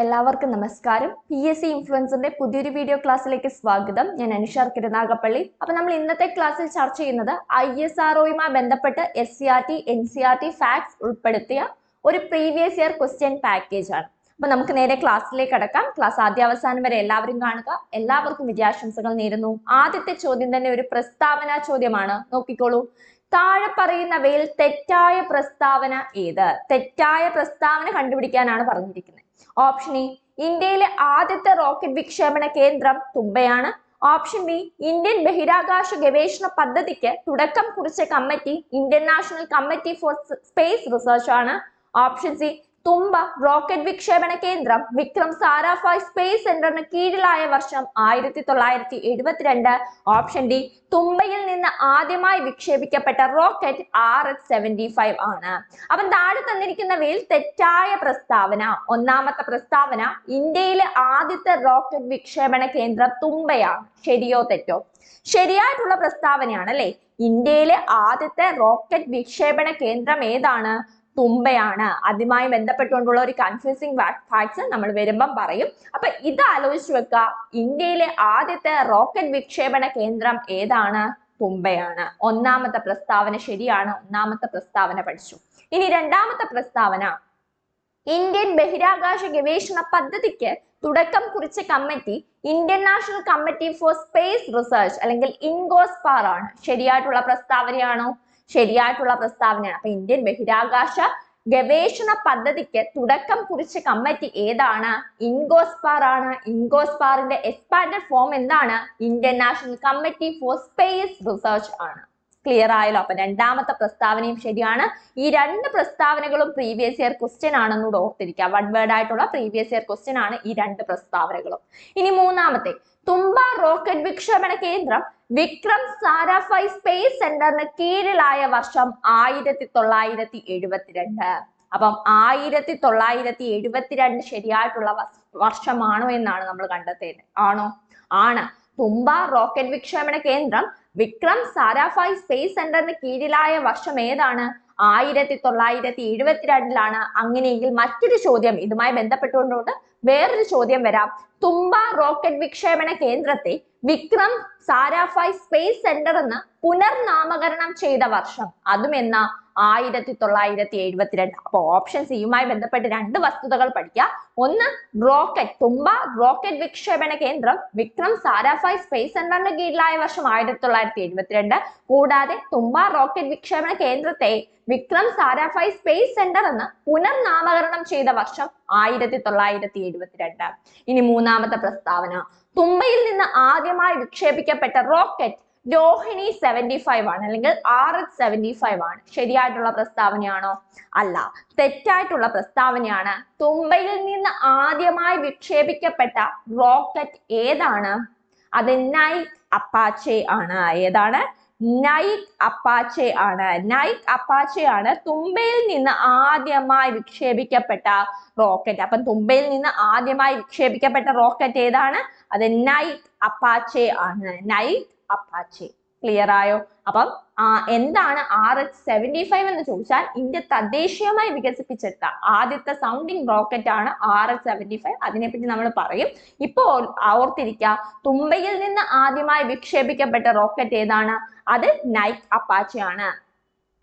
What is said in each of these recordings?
എല്ലാവർക്കും നമസ്കാരം. PSC ഇൻഫ്ലുവൻസറിന്റെ പുതിയൊരു വീഡിയോ ക്ലാസ്സിലേക്ക് സ്വാഗതം. ഞാൻ അനുഷാർ കിരുനാഗപ്പള്ളി. അപ്പോൾ നമ്മൾ ഇന്നത്തെ ക്ലാസ്സിൽ ചർച്ച ചെയ്യുന്നത് ISROയുമായി ബന്ധപ്പെട്ട് SCRT, NCRT ഫാക്ട്സ് ഉൾപ്പെടുത്തിയ ഒരു പ്രീവിയസ് ഇയർ ക്വസ്റ്റ്യൻ പാക്കേജ് ആണ്. അപ്പോൾ നമുക്ക് നേരെ ക്ലാസ്സിലേക്ക് കടക്കാം. ക്ലാസ് ആദ്യാവസാനം വരെ എല്ലാവരും കാണുക. എല്ലാവർക്കും വിജയാശംസകൾ നേരുന്നു. ആദ്യത്തെ ചോദ്യം തന്നെ ഒരു പ്രസ്താവന ചോദ്യമാണ്. നോക്കിക്കോളൂ. താഴെ പറയുന്നവയിൽ തെറ്റായ പ്രസ്താവന ഏത്? തെറ്റായ പ്രസ്താവന കണ്ടുപിടിക്കാനാണ് പറഞ്ഞിരിക്കുന്നത്. ഓപ്ഷൻ എ, ഇന്ത്യയിലെ ആദ്യത്തെ റോക്കറ്റ് വിക്ഷേപണ കേന്ദ്രം തുമ്പയാണ്. ഓപ്ഷൻ ബി, ഇന്ത്യൻ ബഹിരാകാശ ഗവേഷണ പദ്ധതിക്ക് തുടക്കം കുറിച്ച committee Indian national committee for space research ആണ്. ഓപ്ഷൻ സി, തുമ്പ റോക്കറ്റ് വിക്ഷേപണ കേന്ദ്രം വിക്രം സാരാഭായ് സ്പേസ് സെന്ററിന് കീഴിലായ വർഷം 1972. ഓപ്ഷൻ ഡി, തുമ്പയിൽ നിന്ന് ആദ്യമായി വിക്ഷേപിക്കപ്പെട്ട റോക്കറ്റ് RH-75 ആണ്. അപ്പം താഴെ തന്നിരിക്കുന്നവയിൽ തെറ്റായ പ്രസ്താവന. ഒന്നാമത്തെ പ്രസ്താവന, ഇന്ത്യയിലെ ആദ്യത്തെ റോക്കറ്റ് വിക്ഷേപണ കേന്ദ്രം തുമ്പയാണ്. ശരിയോ തെറ്റോ? ശരിയായിട്ടുള്ള പ്രസ്താവനയാണ് അല്ലെ. ഇന്ത്യയിലെ ആദ്യത്തെ റോക്കറ്റ് വിക്ഷേപണ കേന്ദ്രം ഏതാണ്? തുമ്പയാണ്. അതുമായി ബന്ധപ്പെട്ടുകൊണ്ടുള്ള ഒരു കൺഫ്യൂസിംഗ് ഫാക്ട്സ് നമ്മൾ വരുമ്പം പറയും. അപ്പൊ ഇത് ആലോചിച്ച് വെക്കുക. ഇന്ത്യയിലെ ആദ്യത്തെ റോക്കറ്റ് വിക്ഷേപണ കേന്ദ്രം ഏതാണ്? തുമ്പയാണ്. ഒന്നാമത്തെ പ്രസ്താവന ശരിയാണ്. ഒന്നാമത്തെ പ്രസ്താവന പഠിച്ചു. ഇനി രണ്ടാമത്തെ പ്രസ്താവന, ഇന്ത്യൻ ബഹിരാകാശ ഗവേഷണ പദ്ധതിക്ക് തുടക്കം കുറിച്ച committee Indian national committee for space research അല്ലെങ്കിൽ ഇൻഗോസ്പാർ ആണ്. ശരിയായിട്ടുള്ള പ്രസ്താവനയാണോ? ശരിയായിട്ടുള്ള പ്രസ്താവനയാണ്. അപ്പൊ ഇന്ത്യൻ ബഹിരാകാശ ഗവേഷണ പദ്ധതിക്ക് തുടക്കം കുറിച്ച കമ്മിറ്റി ഏതാണ്? ഇൻഗോസ്പാർ ആണ്. ഇൻഗോസ്പാറിന്റെ എക്സ്പാൻഡഡ് ഫോം എന്താണ്? Indian national committee for space research ആണ്. ക്ലിയർ ആയല്ലോ? അപ്പൊ രണ്ടാമത്തെ പ്രസ്താവനയും ശരിയാണ്. ഈ രണ്ട് പ്രസ്താവനകളും പ്രീവിയസ് ഇയർ ക്വസ്റ്റ്യൻ ആണെന്നൂടെ ഓർത്തിരിക്കുക. വൺ വേർഡ് ആയിട്ടുള്ള പ്രീവിയസ് ഇയർ ക്വസ്റ്റ്യൻ ആണ് ഈ രണ്ട് പ്രസ്താവനകളും. ഇനി മൂന്നാമത്തെ, തുമ്പ റോക്കറ്റ് വിക്ഷേപണ കേന്ദ്രം വിക്രം സാരാഭായ് സ്പേസ് സെന്ററിന് കീഴിലായ വർഷം 1972. അപ്പം 1972 ശരിയായിട്ടുള്ള വർഷമാണോ എന്നാണ് നമ്മൾ കണ്ടെത്തേണ്ടത്. ആണോ? ആണ്. തുമ്പ റോക്കറ്റ് വിക്ഷേപണ കേന്ദ്രം വിക്രം സാരാഭായ് സ്പേസ് സെന്ററിന് കീഴിലായ വർഷം ഏതാണ്? 1972. അങ്ങനെയെങ്കിൽ മറ്റൊരു ചോദ്യം ഇതുമായി ബന്ധപ്പെട്ടുകൊണ്ട് വേറൊരു ചോദ്യം വരാം. തുമ്പ റോക്കറ്റ് വിക്ഷേപണ കേന്ദ്രത്തെ വിക്രം സാരാഭായ് സ്പേസ് സെന്റർ എന്ന് പുനർനാമകരണം ചെയ്ത വർഷം അതും എന്ന 1972. അപ്പൊ ഓപ്ഷൻ സിയുമായി ബന്ധപ്പെട്ട് രണ്ട് വസ്തുതകൾ പഠിക്കുക. ഒന്ന്, റോക്കറ്റ് തുമ്പ റോക്കറ്റ് വിക്ഷേപണ കേന്ദ്രം വിക്രം സാരാഭായ് സ്പേസ് സെന്ററിന് കീഴിലായ വർഷം 1972. കൂടാതെ തുമ്പ റോക്കറ്റ് വിക്ഷേപണ കേന്ദ്രത്തെ വിക്രം സാരാഭായ് സ്പേസ് സെന്റർ എന്ന് പുനർനാമകരണം ചെയ്ത വർഷം 1972. ഇനി മൂന്നാമത്തെ പ്രസ്താവന, തുമ്പയിൽ നിന്ന് ആദ്യമായി വിക്ഷേപിക്കപ്പെട്ട റോക്കറ്റ് രോഹിണി 75 ആണ് അല്ലെങ്കിൽ RH-75 ആണ്. ശരിയായിട്ടുള്ള പ്രസ്താവനയാണോ? അല്ല, തെറ്റായിട്ടുള്ള പ്രസ്താവനയാണ്. തുമ്പയിൽ നിന്ന് ആദ്യമായി വിക്ഷേപിക്കപ്പെട്ട റോക്കറ്റ് ഏതാണ്? അത് നൈക് അപ്പാച്ചെ ആണ്. ഏതാണ്? നൈക് അപ്പാച്ചെ ആണ്. നൈക് അപ്പാച്ചെ ആണ് തുമ്പയിൽ നിന്ന് ആദ്യമായി വിക്ഷേപിക്കപ്പെട്ട റോക്കറ്റ്. അപ്പം തുമ്പയിൽ നിന്ന് ആദ്യമായി വിക്ഷേപിക്കപ്പെട്ട റോക്കറ്റ് ഏതാണ്? അത് നൈക് അപ്പാച്ചെ ആണ്. Nike Apache. ക്ലിയർ ആയോ? അപ്പം എന്താണ് RH-75 എന്ന് ചോദിച്ചാൽ ഇന്ത്യ തദ്ദേശീയമായി വികസിപ്പിച്ചെടുത്ത ആദ്യത്തെ സൗണ്ടിങ് റോക്കറ്റ് ആണ് RH-75. അതിനെപ്പറ്റി നമ്മൾ പറയും. ഇപ്പൊ ഓർത്തിരിക്കുക, തുമ്പയിൽ നിന്ന് ആദ്യമായി വിക്ഷേപിക്കപ്പെട്ട റോക്കറ്റ് ഏതാണ്? അത് നൈക് അപ്പാച്ചെ ആണ്.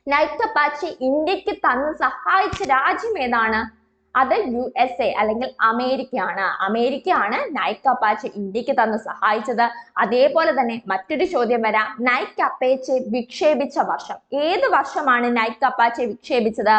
നൈക് അപ്പാച്ചെ ഇന്ത്യക്ക് തന്ന് സഹായിച്ച രാജ്യം ഏതാണ്? അത് USA അല്ലെങ്കിൽ അമേരിക്കയാണ്. അമേരിക്കയാണ് നൈക് അപ്പാച്ചെ ഇന്ത്യക്ക് തന്ന് സഹായിച്ചത്. അതേപോലെ തന്നെ മറ്റൊരു ചോദ്യം വരാം, നൈക് അപ്പാച്ചെ വിക്ഷേപിച്ച വർഷം. ഏത് വർഷമാണ് നൈക് അപ്പാച്ചെ വിക്ഷേപിച്ചത്?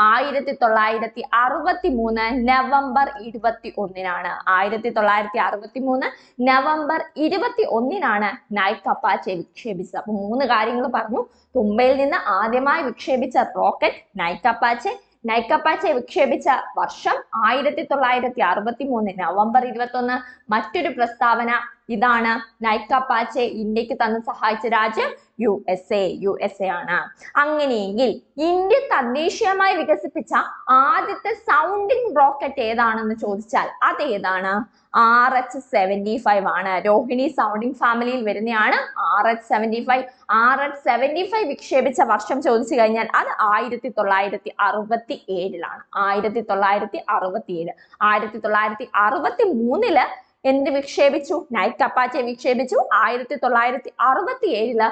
1963 നവംബർ 21. 1963 നവംബർ 21 നൈക് അപ്പാച്ചെ വിക്ഷേപിച്ചത്. അപ്പൊ മൂന്ന് കാര്യങ്ങൾ പറഞ്ഞു. തുമ്പയിൽ നിന്ന് ആദ്യമായി വിക്ഷേപിച്ച rocket Nike Apache. Nike Apache വിക്ഷേപിച്ച വർഷം 1963 നവംബർ 21. മറ്റൊരു പ്രസ്താവന, ഇതാണ് നൈക് അപ്പാച്ചെ ഇന്ത്യക്ക് തന്ന് സഹായിച്ച രാജ്യം യു എസ് എ ആണ്. അങ്ങനെയെങ്കിൽ ഇന്ത്യ തദ്ദേശീയമായി വികസിപ്പിച്ച ആദ്യത്തെ സൗണ്ടിങ് റോക്കറ്റ് ഏതാണെന്ന് ചോദിച്ചാൽ അത് ഏതാണ്? RH-75 ആണ്. രോഹിണി സൗണ്ടിങ് ഫാമിലിയിൽ വരുന്നതാണ് RH-75. RH-75 വിക്ഷേപിച്ച വർഷം ചോദിച്ചു കഴിഞ്ഞാൽ അത് 1967 1967. 1963 എന്ത് വിക്ഷേപിച്ചു? നൈക് അപ്പാച്ചെ വിക്ഷേപിച്ചു. 1967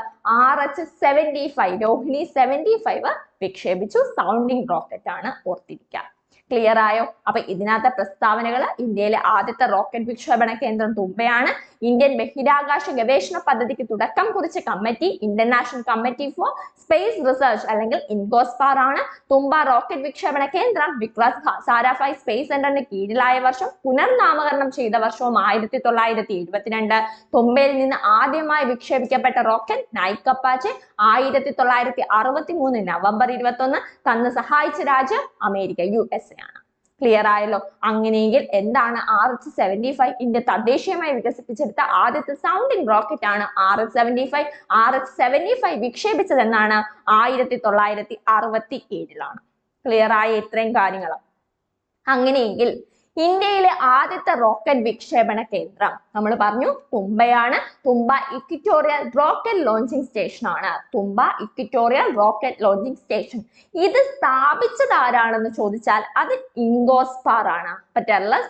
RH-75 രോഹിണി 75 വിക്ഷേപിച്ചു. സൗണ്ടിങ് റോക്കറ്റ് ആണ്, ഓർത്തിരിക്കുക. ക്ലിയർ ആയോ? അപ്പൊ ഇതിനകത്തെ പ്രസ്താവനകൾ ഇന്ത്യയിലെ ആദ്യത്തെ റോക്കറ്റ് വിക്ഷേപണ കേന്ദ്രം തുമ്പയാണ്. ഇന്ത്യൻ ബഹിരാകാശ ഗവേഷണ പദ്ധതിക്ക് തുടക്കം കുറിച്ച committee international committee for space research അല്ലെങ്കിൽ ഇൻഗോസ്പാർ ആണ്. തുമ്പ റോക്കറ്റ് വിക്ഷേപണ കേന്ദ്രം വിക്രസ് സാരാഭായ് സ്പേസ് സെന്ററിന് കീഴിലായ വർഷം പുനർനാമകരണം ചെയ്ത വർഷവും 1972. തുമ്പയിൽ നിന്ന് ആദ്യമായി വിക്ഷേപിക്കപ്പെട്ട റോക്കറ്റ് നൈക് അപ്പാച്ചെ 1963 നവംബർ 21 തന്ന് സഹായിച്ച രാജ്യം അമേരിക്ക USA ആണ്. ക്ലിയർ ആയല്ലോ? അങ്ങനെയെങ്കിൽ എന്താണ് RH-75? ഇന്ത്യ തദ്ദേശീയമായി വികസിപ്പിച്ചെടുത്ത ആദ്യത്തെ സൗണ്ടിങ് റോക്കറ്റ് ആണ് RH-75. RH-75 വിക്ഷേപിച്ചത് എന്നാണ് 1967. ക്ലിയർ ആയ ഇത്രയും കാര്യങ്ങൾ. അങ്ങനെയെങ്കിൽ ഇന്ത്യയിലെ ആദ്യത്തെ റോക്കറ്റ് വിക്ഷേപണ കേന്ദ്രം നമ്മൾ പറഞ്ഞു തുമ്പയാണ്. തുമ്പ ഇക്വിറ്റോറിയൽ റോക്കറ്റ് ലോഞ്ചിങ് സ്റ്റേഷൻ ആണ്. തുമ്പ ഇക്വിറ്റോറിയൽ റോക്കറ്റ് ലോഞ്ചിങ് സ്റ്റേഷൻ. ഇത് സ്ഥാപിച്ചത് ആരാണെന്ന് ചോദിച്ചാൽ അത് ഇൻഗോസ്പാർ ആണ്.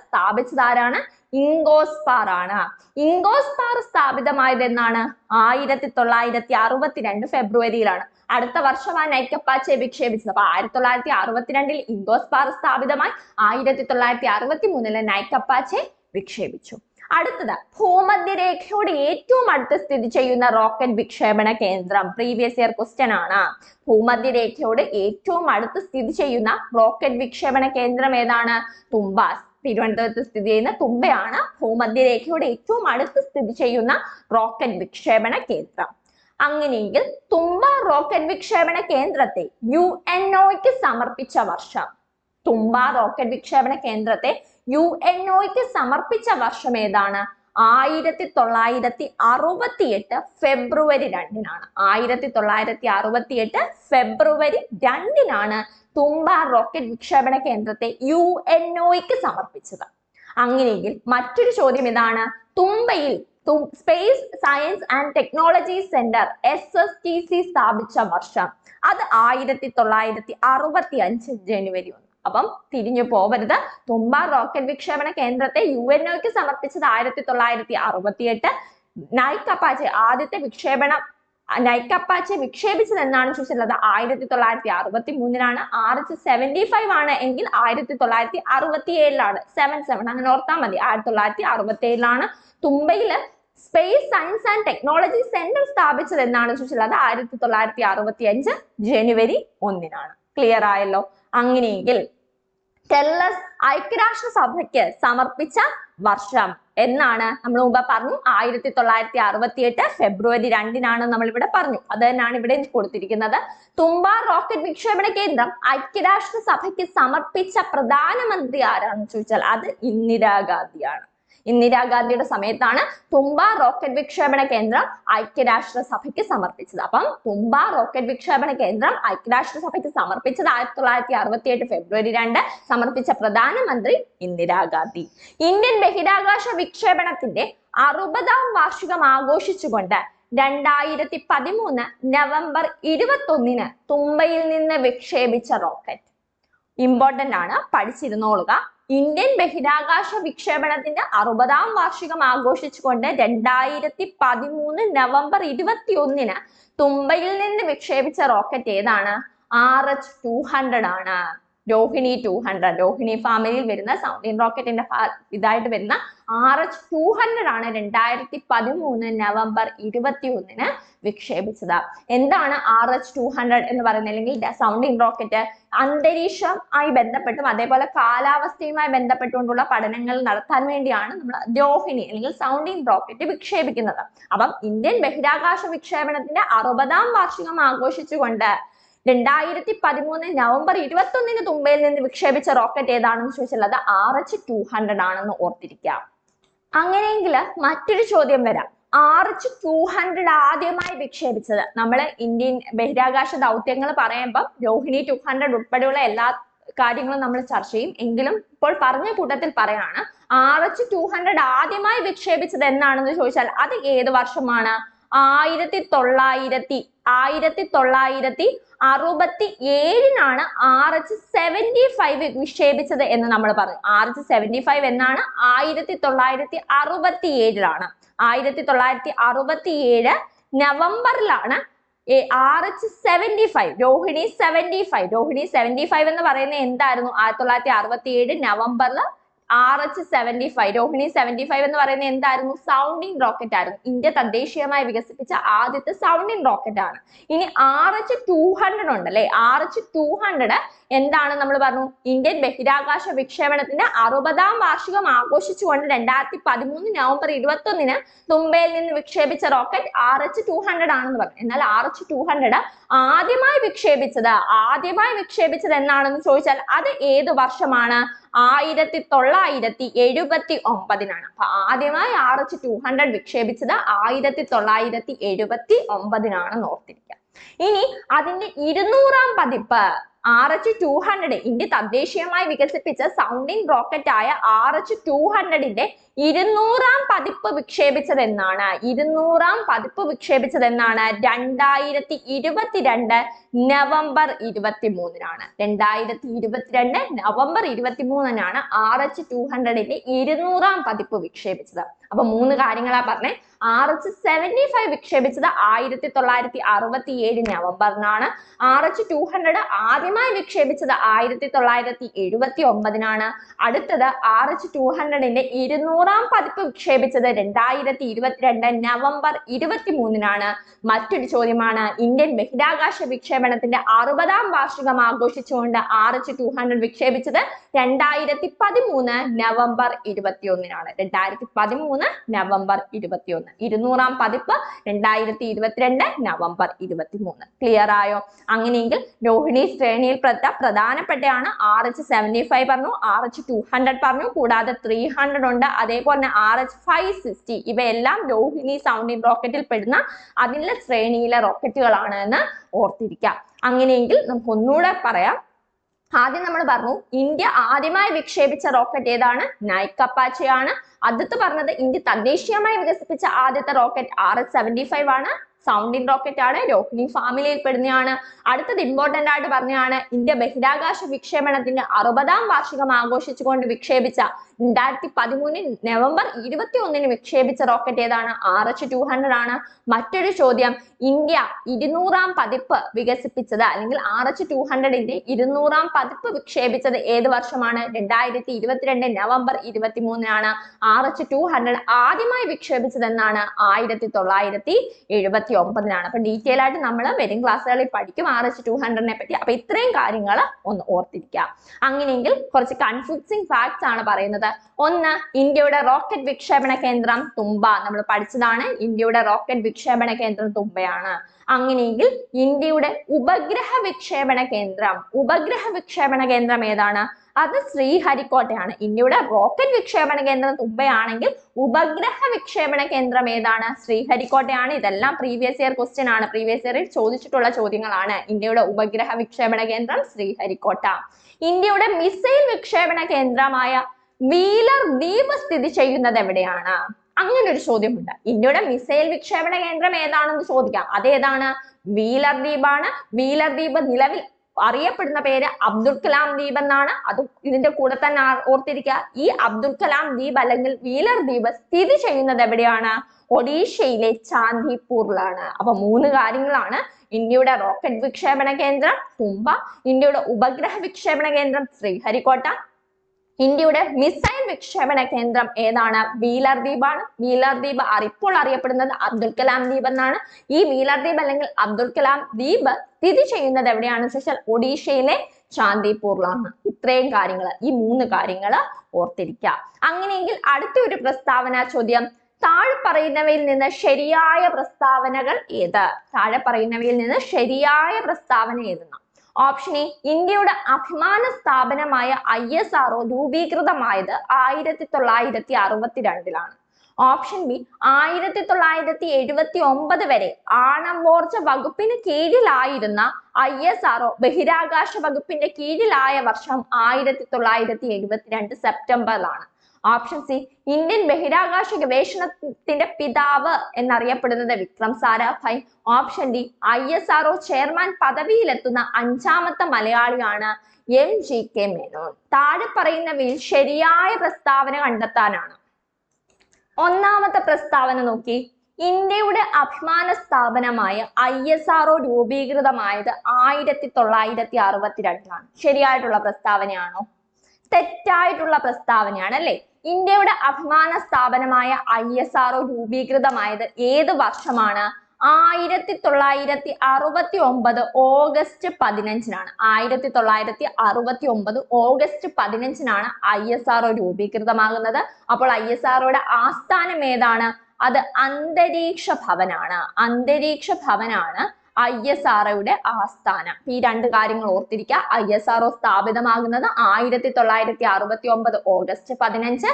സ്ഥാപിച്ചത് ആരാണ്? ഇൻഗോസ്പാർ ആണ്. ഇൻഗോസ്പാർ സ്ഥാപിതമായത് എന്നാണ്? 1962 ഫെബ്രുവരിയിലാണ്. അടുത്ത വർഷമാണ് നൈക് അപ്പാച്ചെ വിക്ഷേപിച്ചത്. അപ്പൊ 1962 ഇൻഗോസ്പാർ സ്ഥാപിതമായി. 1963 നൈക് അപ്പാച്ചെ വിക്ഷേപിച്ചു. അടുത്തത് ഭൂമധ്യരേഖയോട് ഏറ്റവും അടുത്ത് സ്ഥിതി ചെയ്യുന്ന റോക്കറ്റ് വിക്ഷേപണ കേന്ദ്രം. പ്രീവിയസ് ഇയർ ക്വസ്റ്റ്യൻ ആണ്. ഭൂമധ്യരേഖയോട് ഏറ്റവും അടുത്ത് സ്ഥിതി ചെയ്യുന്ന റോക്കറ്റ് വിക്ഷേപണ കേന്ദ്രം ഏതാണ്? തുമ്പ. തിരുവനന്തപുരത്ത് സ്ഥിതി ചെയ്യുന്ന തുമ്പയാണ് ഭൂമധ്യരേഖയോട് ഏറ്റവും അടുത്ത് സ്ഥിതി ചെയ്യുന്ന റോക്കറ്റ് വിക്ഷേപണ കേന്ദ്രം. അങ്ങനെയെങ്കിൽ തുമ്പ റോക്കറ്റ് വിക്ഷേപണ കേന്ദ്രത്തെ UNOയ്ക്ക് സമർപ്പിച്ച വർഷം. തുമ്പ റോക്കറ്റ് വിക്ഷേപണ കേന്ദ്രത്തെ UNOയ്ക്ക് സമർപ്പിച്ച വർഷം ഏതാണ്? 1968 ഫെബ്രുവരി 2 1968 ഫെബ്രുവരി 2 തുമ്പ റോക്കറ്റ് വിക്ഷേപണ കേന്ദ്രത്തെ UNOയ്ക്ക് സമർപ്പിച്ചത്. അങ്ങനെയെങ്കിൽ മറ്റൊരു ചോദ്യം ഇതാണ്, തുമ്പയിൽ space science and technology centre SSTC സ്ഥാപിച്ച വർഷം. അത് 1965 ജനുവരി 1. അപ്പം തിരിഞ്ഞു പോവരുത്. തുമ്പ റോക്കറ്റ് വിക്ഷേപണ കേന്ദ്രത്തെ UNOയ്ക്ക് സമർപ്പിച്ചത് 1968. നൈക് അപ്പാച്ചെ ആദ്യത്തെ നൈക് അപ്പാച്ചെ വിക്ഷേപിച്ചത് എന്നാണ് ചോദിച്ചിട്ടുള്ളത്? 1963 RH-75 ആണ് എങ്കിൽ 1967 77 അങ്ങനെ ഓർത്താൽ മതി. 1967 തുമ്പയില് space science and technology centre സ്ഥാപിച്ചത് എന്നാണ് ചോദിച്ചിട്ടുള്ളത്? 1965 ജനുവരി 1. ക്ലിയർ ആയല്ലോ? അങ്ങനെയെങ്കിൽ ഐക്യരാഷ്ട്രസഭയ്ക്ക് സമർപ്പിച്ച വർഷം എന്നാണ്? നമ്മൾ മുമ്പ് പറഞ്ഞു 1968 ഫെബ്രുവരി 2 നമ്മൾ ഇവിടെ പറഞ്ഞു. അത് തന്നെയാണ് ഇവിടെ കൊടുത്തിരിക്കുന്നത്. തുമ്പ റോക്കറ്റ് വിക്ഷേപണ കേന്ദ്രം ഐക്യരാഷ്ട്രസഭയ്ക്ക് സമർപ്പിച്ച പ്രധാനമന്ത്രി ആരാണെന്ന് ചോദിച്ചാൽ അത് ഇന്ദിരാഗാന്ധിയാണ്. ഇന്ദിരാഗാന്ധിയുടെ സമയത്താണ് തുമ്പ റോക്കറ്റ് വിക്ഷേപണ കേന്ദ്രം ഐക്യരാഷ്ട്രസഭയ്ക്ക് സമർപ്പിച്ചത്. അപ്പം തുമ്പ റോക്കറ്റ് വിക്ഷേപണ കേന്ദ്രം ഐക്യരാഷ്ട്രസഭയ്ക്ക് സമർപ്പിച്ചത് 1968 ഫെബ്രുവരി 2. സമർപ്പിച്ച പ്രധാനമന്ത്രി ഇന്ദിരാഗാന്ധി. ഇന്ത്യൻ ബഹിരാകാശ വിക്ഷേപണത്തിന്റെ 60ാം വാർഷികം ആഘോഷിച്ചുകൊണ്ട് 2013 നവംബർ 21 തുമ്പയിൽ നിന്ന് വിക്ഷേപിച്ച റോക്കറ്റ്. ഇമ്പോർട്ടന്റ് ആണ്, പഠിച്ചിരുന്നോളുക. ഇന്ത്യൻ ബഹിരാകാശ വിക്ഷേപണത്തിന്റെ 60ാം വാർഷികം ആഘോഷിച്ചുകൊണ്ട് 2013 നവംബർ 21 തുമ്പയിൽ നിന്ന് വിക്ഷേപിച്ച റോക്കറ്റ് ഏതാണ്? RH-200 ആണ്. രോഹിണി 200. രോഹിണി ഫാമിലിയിൽ വരുന്ന സൗണ്ടിങ് റോക്കറ്റിന്റെ ഇതായിട്ട് വരുന്ന RH-200 ആണ് 2013 നവംബർ 21 വിക്ഷേപിച്ചത്. എന്താണ് RH-200 എന്ന് പറയുന്നത്? അല്ലെങ്കിൽ സൗണ്ടിങ് റോക്കറ്റ് അന്തരീക്ഷവുമായി ബന്ധപ്പെട്ടും അതേപോലെ കാലാവസ്ഥയുമായി ബന്ധപ്പെട്ടുകൊണ്ടുള്ള പഠനങ്ങൾ നടത്താൻ വേണ്ടിയാണ് നമ്മൾ രോഹിണി അല്ലെങ്കിൽ സൗണ്ടിങ് റോക്കറ്റ് വിക്ഷേപിക്കുന്നത്. അപ്പം ഇന്ത്യൻ ബഹിരാകാശ വിക്ഷേപണത്തിന്റെ 60ാം വാർഷികം ആഘോഷിച്ചുകൊണ്ട് 2013 നവംബർ 21 തുമ്പയിൽ നിന്ന് വിക്ഷേപിച്ച റോക്കറ്റ് ഏതാണെന്ന് ചോദിച്ചുള്ളത് RH-200 ആണെന്ന് ഓർത്തിരിക്കാം. അങ്ങനെയെങ്കിൽ മറ്റൊരു ചോദ്യം വരാം. RH-200 ആദ്യമായി വിക്ഷേപിച്ചത്, നമ്മൾ ഇന്ത്യൻ ബഹിരാകാശ ദൗത്യങ്ങൾ പറയുമ്പോൾ രോഹിണി 200 ഉൾപ്പെടെയുള്ള എല്ലാ കാര്യങ്ങളും നമ്മൾ ചർച്ച ചെയ്യും. എങ്കിലും ഇപ്പോൾ പറഞ്ഞ കൂട്ടത്തിൽ പറയാണ്, RH-200 ആദ്യമായി വിക്ഷേപിച്ചത് എന്നാണെന്ന് ചോദിച്ചാൽ അത് ഏത് വർഷമാണ്? 1967 RH-75 വിക്ഷേപിച്ചത് എന്ന് നമ്മൾ പറഞ്ഞു. RH-75 എന്നാണ് 1967 1967 നവംബറിലാണ് RH-75 രോഹിണി 75 എന്ന് പറയുന്നത് എന്തായിരുന്നു? 1967 നവംബറിൽ RH-75 രോഹിണി 75 എന്ന് പറയുന്നത് എന്തായിരുന്നു? സൗണ്ടിങ് റോക്കറ്റ് ആയിരുന്നു. ഇന്ത്യ തദ്ദേശീയമായി വികസിപ്പിച്ച ആദ്യത്തെ സൗണ്ടിങ് റോക്കറ്റ് ആണ്. ഇനി RH-200 ഉണ്ടല്ലേ, RH-200 എന്താണ് നമ്മൾ പറഞ്ഞു? ഇന്ത്യൻ ബഹിരാകാശ വിക്ഷേപണത്തിന്റെ 60ാം വാർഷികം ആഘോഷിച്ചുകൊണ്ട് 2013 നവംബർ 21 തുമ്പയിൽ നിന്ന് വിക്ഷേപിച്ച റോക്കറ്റ് RH-200 ആണെന്ന് പറഞ്ഞു. എന്നാൽ RH-200 ആദ്യമായി വിക്ഷേപിച്ചത് എന്നാണെന്ന് ചോദിച്ചാൽ അത് ഏത് വർഷമാണ്? 1979 അപ്പൊ ആദ്യമായി RH-200 വിക്ഷേപിച്ചത് 1979 ഓർത്തിരിക്കുക. ഇനി അതിന്റെ 200ാം പതിപ്പ് RH-200 ഇന്ത്യ തദ്ദേശീയമായി വികസിപ്പിച്ച സൗണ്ടിങ് റോക്കറ്റ് ആയ RH-200ന്റെ 200ാം പതിപ്പ് വിക്ഷേപിച്ചത് എന്നാണ്? 2022 നവംബർ 23 2022 നവംബർ 23 RH-200ന്റെ 200ാം പതിപ്പ് വിക്ഷേപിച്ചത്. അപ്പൊ 3 കാര്യങ്ങളാ പറഞ്ഞേ. RH-75 വിക്ഷേപിച്ചത് 1967 നവംബറിനാണ്. RH-200 ആദ്യമായി വിക്ഷേപിച്ചത് 1979 അടുത്തത് RH-200ന്റെ 200ാം പതിപ്പ് വിക്ഷേപിച്ചത് 2022 നവംബർ 23 മറ്റൊരു ചോദ്യമാണ്, ഇന്ത്യൻ ബഹിരാകാശ വിക്ഷേപണത്തിന്റെ 60ാം വാർഷികം ആഘോഷിച്ചുകൊണ്ട് RH-200 വിക്ഷേപിച്ചത് 2013 നവംബർ 21 2013 നവംബർ 21 200ാം പതിപ്പ് 2022 നവംബർ 23. ക്ലിയർ ആയോ? അങ്ങനെയെങ്കിൽ രോഹിണി ശ്രേണിയിൽപ്പെട്ട പ്രധാനപ്പെട്ടയാണ് RH-75 പറഞ്ഞു, RH-200 പറഞ്ഞു, കൂടാതെ 300 ഉണ്ട്, അതേപോലെ RH-560 ഇവയെല്ലാം രോഹിണി സൗണ്ടിങ് റോക്കറ്റിൽ പെടുന്ന അതിലെ ശ്രേണിയിലെ റോക്കറ്റുകളാണ് എന്ന് ഓർത്തിരിക്കാം. അങ്ങനെയെങ്കിൽ നമുക്ക് ഒന്നുകൂടെ പറയാം. ആദ്യം നമ്മൾ പറഞ്ഞു ഇന്ത്യ ആദ്യമായി വിക്ഷേപിച്ച റോക്കറ്റ് ഏതാണ്? നൈക് അപ്പാച്ചെ ആണ്. അടുത്ത് പറഞ്ഞത് ഇന്ത്യ തദ്ദേശീയമായി വികസിപ്പിച്ച ആദ്യത്തെ റോക്കറ്റ് RH-75 ആണ്. സൗണ്ടിങ് റോക്കറ്റ് ആണ്, രോഹിണി ഫാമിലിയിൽ പെടുന്നതാണ്. അടുത്തത് ഇമ്പോർട്ടന്റ് ആയിട്ട് പറഞ്ഞാണ് ഇന്ത്യ ബഹിരാകാശ വിക്ഷേപണത്തിന്റെ 60ാം വാർഷികം ആഘോഷിച്ചുകൊണ്ട് വിക്ഷേപിച്ച 2013 നവംബർ 21 വിക്ഷേപിച്ച റോക്കറ്റ് ഏതാണ്? RH-200 ആണ്. മറ്റൊരു ചോദ്യം, ഇന്ത്യ 200ാം പതിപ്പ് വികസിപ്പിച്ചത് അല്ലെങ്കിൽ RH-200ന്റെ 200ാം പതിപ്പ് വിക്ഷേപിച്ചത് ഏത് വർഷമാണ്? 2022 നവംബർ 23 RH-200 ആദ്യമായി വിക്ഷേപിച്ചത് എന്നാണ്? 1979 അപ്പൊ ഡീറ്റെയിൽ ആയിട്ട് നമ്മൾ വരും ക്ലാസ്സുകളിൽ പഠിക്കും RH-200നെ പറ്റി. അപ്പൊ ഇത്രയും കാര്യങ്ങൾ ഒന്ന് ഓർത്തിരിക്കുക. അങ്ങനെയെങ്കിൽ കുറച്ച് കൺഫ്യൂസിങ് ഫാക്ട്സ് ആണ് പറയുന്നത്. ഒന്ന്, ഇന്ത്യയുടെ റോക്കറ്റ് വിക്ഷേപണ കേന്ദ്രം തുമ്പ. നമ്മൾ പഠിച്ചതാണ്, ഇന്ത്യയുടെ റോക്കറ്റ് വിക്ഷേപണ കേന്ദ്രം തുമ്പയാണ്. അങ്ങനെയെങ്കിൽ ഇന്ത്യയുടെ ഉപഗ്രഹ വിക്ഷേപണ കേന്ദ്രം ഏതാണ്? അത് ശ്രീഹരിക്കോട്ടയാണ്. ഇന്ത്യയുടെ റോക്കറ്റ് വിക്ഷേപണ കേന്ദ്രം തുമ്പയാണെങ്കിൽ ഉപഗ്രഹ വിക്ഷേപണ കേന്ദ്രം ഏതാണ്? ശ്രീഹരിക്കോട്ടയാണ്. ഇതെല്ലാം പ്രീവിയസ് ഇയർ ക്വസ്റ്റ്യൻ ആണ്, പ്രീവിയസ് ഇയറിൽ ചോദിച്ചിട്ടുള്ള ചോദ്യങ്ങളാണ്. ഇന്ത്യയുടെ ഉപഗ്രഹ വിക്ഷേപണ കേന്ദ്രം ശ്രീഹരിക്കോട്ട. ഇന്ത്യയുടെ മിസൈൽ വിക്ഷേപണ കേന്ദ്രമായ വീലർ ദ്വീപ് സ്ഥിതി ചെയ്യുന്നത് എവിടെയാണ്? അങ്ങനെ ഒരു ചോദ്യമുണ്ട്. ഇന്ത്യയുടെ മിസൈൽ വിക്ഷേപണ കേന്ദ്രം ഏതാണെന്ന് ചോദിക്കാം. അതേതാണ്? വീലർ ദ്വീപാണ്. വീലർ ദ്വീപ് നിലവിൽ അറിയപ്പെടുന്ന പേര് അബ്ദുൽ കലാം ദ്വീപ് എന്നാണ്. അതും ഇതിന്റെ കൂടെ തന്നെ ഓർത്തിരിക്കുക. ഈ അബ്ദുൽ കലാം ദ്വീപ് അല്ലെങ്കിൽ വീലർ ദ്വീപ് സ്ഥിതി ചെയ്യുന്നത് എവിടെയാണ്? ഒഡീഷയിലെ ചാന്ദിപൂരിലാണ്. അപ്പൊ 3 കാര്യങ്ങളാണ്. ഇന്ത്യയുടെ റോക്കറ്റ് വിക്ഷേപണ കേന്ദ്രം തുമ്പ, ഇന്ത്യയുടെ ഉപഗ്രഹ വിക്ഷേപണ കേന്ദ്രം ശ്രീഹരിക്കോട്ട, ഇന്ത്യയുടെ മിസൈൽ വിക്ഷേപണ കേന്ദ്രം ഏതാണ്? വീലർ ദ്വീപാണ്. വീലർ ദ്വീപ് ഇപ്പോൾ അറിയപ്പെടുന്നത് അബ്ദുൽ കലാം ദ്വീപ് എന്നാണ്. ഈ വീലർ ദ്വീപ് അല്ലെങ്കിൽ അബ്ദുൽ കലാം ദ്വീപ് സ്ഥിതി ചെയ്യുന്നത് എവിടെയാണെന്ന് ചോദിച്ചാൽ ഒഡീഷയിലെ ചാന്ദിപൂരിലാണ്. ഇത്രയും കാര്യങ്ങൾ, ഈ 3 കാര്യങ്ങൾ ഓർത്തിരിക്കുക. അങ്ങനെയെങ്കിൽ അടുത്ത ഒരു പ്രസ്താവന ചോദ്യം, താഴെ പറയുന്നവയിൽ നിന്ന് ശരിയായ പ്രസ്താവനകൾ ഏത്? താഴെ പറയുന്നവയിൽ നിന്ന് ശരിയായ പ്രസ്താവന ഏതെന്ന്. ഓപ്ഷൻ എ, ഇന്ത്യയുടെ അഭിമാന സ്ഥാപനമായ ISRO രൂപീകൃതമായത് 1962 ഓപ്ഷൻ ബി 1979 വരെ ആണവോർജ വകുപ്പിന് കീഴിലായിരുന്ന ISRO ബഹിരാകാശ വകുപ്പിന്റെ കീഴിലായ വർഷം 1972 സെപ്റ്റംബറിലാണ്. ഓപ്ഷൻ സി ഇന്ത്യൻ ബഹിരാകാശ ഗവേഷണത്തിന്റെ പിതാവ് എന്നറിയപ്പെടുന്നത് Vikram Sarabhai. Option D ISRO chairman പദവിയിലെത്തുന്ന 5ാമത്തെ മലയാളിയാണ് MGK മേനോൻ. താഴെ പറയുന്നവയിൽ ശരിയായ പ്രസ്താവന കണ്ടെത്താനാണ്. ഒന്നാമത്തെ പ്രസ്താവന നോക്കി. ഇന്ത്യയുടെ അഭിമാന സ്ഥാപനമായ ISRO രൂപീകൃതമായത് 1962 ശരിയായിട്ടുള്ള പ്രസ്താവനയാണോ? തെറ്റായിട്ടുള്ള പ്രസ്താവനയാണ് അല്ലെ. ഇന്ത്യയുടെ അഭിമാന സ്ഥാപനമായ ISRO രൂപീകൃതമായത് ഏത് വർഷമാണ്? 1969 ഓഗസ്റ്റ് 15 1969 ഓഗസ്റ്റ് 15 ISRO രൂപീകൃതമാകുന്നത്. അപ്പോൾ ISROയുടെ ആസ്ഥാനം ഏതാണ്? അത് അന്തരീക്ഷ ഭവനാണ്. അന്തരീക്ഷ ഭവനാണ് ISROയുടെ ആസ്ഥാനം. ഈ രണ്ട് കാര്യങ്ങൾ ഓർത്തിരിക്കുക. ISRO സ്ഥാപിതമാകുന്നത് 1969 ഓഗസ്റ്റ് 15,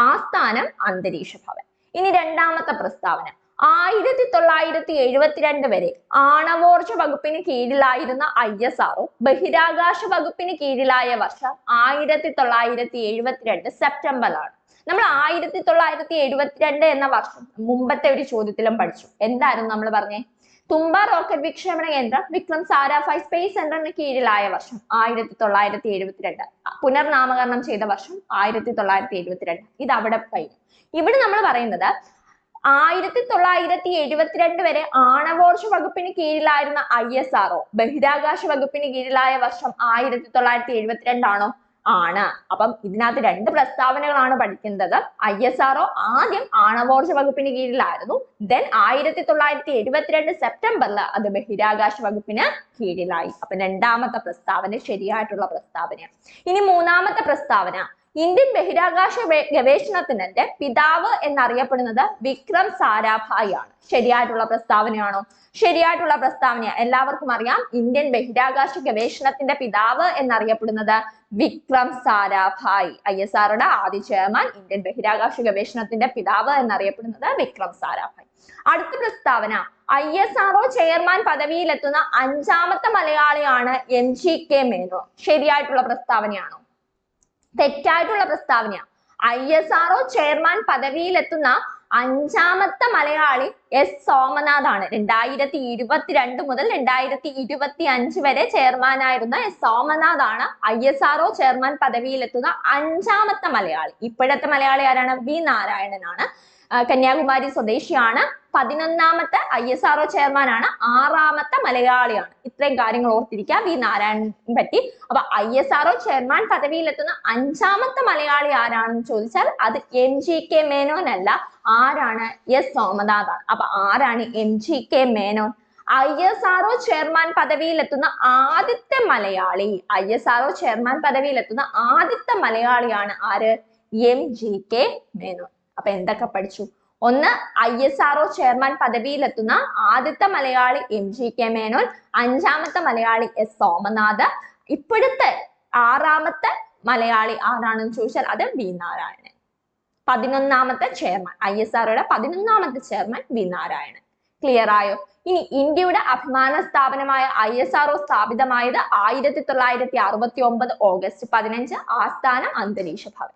ആസ്ഥാനം അന്തരീക്ഷ ഭവൻ. ഇനി രണ്ടാമത്തെ പ്രസ്താവന. 1972 വരെ ആണവോർജ വകുപ്പിന് കീഴിലായിരുന്ന ISRO ബഹിരാകാശ വകുപ്പിന് കീഴിലായ വർഷം 1972 സെപ്റ്റംബറിലാണ്. നമ്മൾ 1972 എന്ന വർഷം മുമ്പത്തെ ഒരു ചോദ്യത്തിലും പഠിച്ചു. എന്തായിരുന്നു നമ്മൾ പറഞ്ഞേ? തുമ്പ റോക്കറ്റ് വിക്ഷേപണ കേന്ദ്രം വിക്രം സാരാഭായ് സ്പേസ് സെന്ററിന് കീഴിലായ വർഷം 1972. പുനർനാമകരണം ചെയ്ത വർഷം 1972. ഇത് അവിടെ കഴിഞ്ഞു. ഇവിടെ നമ്മൾ പറയുന്നത് 1972 വരെ ആണവോർജ വകുപ്പിന് കീഴിലായിരുന്ന ISRO ബഹിരാകാശ വകുപ്പിന് കീഴിലായ വർഷം 1972 ആണോ? ആണ്. അപ്പം ഇതിനകത്ത് രണ്ട് പ്രസ്താവനകളാണ് പഠിക്കുന്നത്. ISRO ആദ്യം ആണവോർജ വകുപ്പിന് കീഴിലായിരുന്നു. ദെൻ 1972 സെപ്റ്റംബറിൽ അത് ബഹിരാകാശ വകുപ്പിന് കീഴിലായി. അപ്പൊ രണ്ടാമത്തെ പ്രസ്താവന ശരിയായിട്ടുള്ള പ്രസ്താവനയാണ്. ഇനി മൂന്നാമത്തെ പ്രസ്താവന. ഇന്ത്യൻ ബഹിരാകാശ ഗവേഷണത്തിന്റെ പിതാവ് എന്നറിയപ്പെടുന്നത് വിക്രം സാരാഭായ് ആണ്. ശരിയായിട്ടുള്ള പ്രസ്താവനയാണോ? ശരിയായിട്ടുള്ള പ്രസ്താവന. എല്ലാവർക്കും അറിയാം, ഇന്ത്യൻ ബഹിരാകാശ ഗവേഷണത്തിന്റെ പിതാവ് എന്നറിയപ്പെടുന്നത് വിക്രം സാരാഭായ്. ISROയുടെ ആദ്യ ചെയർമാൻ, ഇന്ത്യൻ ബഹിരാകാശ ഗവേഷണത്തിന്റെ പിതാവ് എന്നറിയപ്പെടുന്നത് വിക്രം സാരാഭായ്. അടുത്ത പ്രസ്താവന. ISRO ചെയർമാൻ പദവിയിലെത്തുന്ന 5ാമത്തെ മലയാളിയാണ് MGK മേനോൻ. ശരിയായിട്ടുള്ള പ്രസ്താവനയാണോ? തെറ്റായിട്ടുള്ള പ്രസ്താവന. ISRO ചെയർമാൻ പദവിയിലെത്തുന്ന 5ാമത്തെ മലയാളി S സോമനാഥ് ആണ്. 2022 മുതൽ 2025 വരെ ചെയർമാനായിരുന്ന S സോമനാഥ് ആണ് ISRO ചെയർമാൻ പദവിയിലെത്തുന്ന 5ാമത്തെ മലയാളി. ഇപ്പോഴത്തെ മലയാളി ആരാണ്? V നാരായണനാണ്. കന്യാകുമാരി സ്വദേശിയാണ്. 11ാമത്തെ ISRO ചെയർമാൻ ആണ്. 6ാമത്തെ മലയാളിയാണ്. ഇത്രയും കാര്യങ്ങൾ ഓർത്തിരിക്കുക V നാരായണനെ പറ്റി. അപ്പൊ ISRO ചെയർമാൻ പദവിയിലെത്തുന്ന 5ാമത്തെ മലയാളി ആരാണെന്ന് ചോദിച്ചാൽ അത് MGK മേനോൻ അല്ല. ആരാണ്? S സോമനാഥ് ആണ്. അപ്പൊ ആരാണ് MGK മേനോൻ? ISRO ചെയർമാൻ പദവിയിലെത്തുന്ന ആദ്യത്തെ മലയാളി. ISRO ചെയർമാൻ പദവിയിലെത്തുന്ന ആദ്യത്തെ മലയാളിയാണ് ആര്? MGK മേനോൻ. അപ്പൊ എന്തൊക്കെ പഠിച്ചു? ഒന്ന്, ISRO ചെയർമാൻ പദവിയിലെത്തുന്ന ആദ്യത്തെ മലയാളി MGK മേനോൻ. 5ാമത്തെ മലയാളി S സോമനാഥ്. ഇപ്പോഴത്തെ 6ാമത്തെ മലയാളി ആരാണെന്ന് ചോദിച്ചാൽ അത് V നാരായണൻ. 11ാമത്തെ ചെയർമാൻ, ISROയുടെ 11ാമത്തെ ചെയർമാൻ V നാരായണൻ. ക്ലിയർ ആയോ? ഇനി ഇന്ത്യയുടെ അഭിമാന സ്ഥാപനമായ ISRO സ്ഥാപിതമായത് 1969 ഓഗസ്റ്റ് 15, ആസ്ഥാനം അന്തരീക്ഷ ഭവൻ.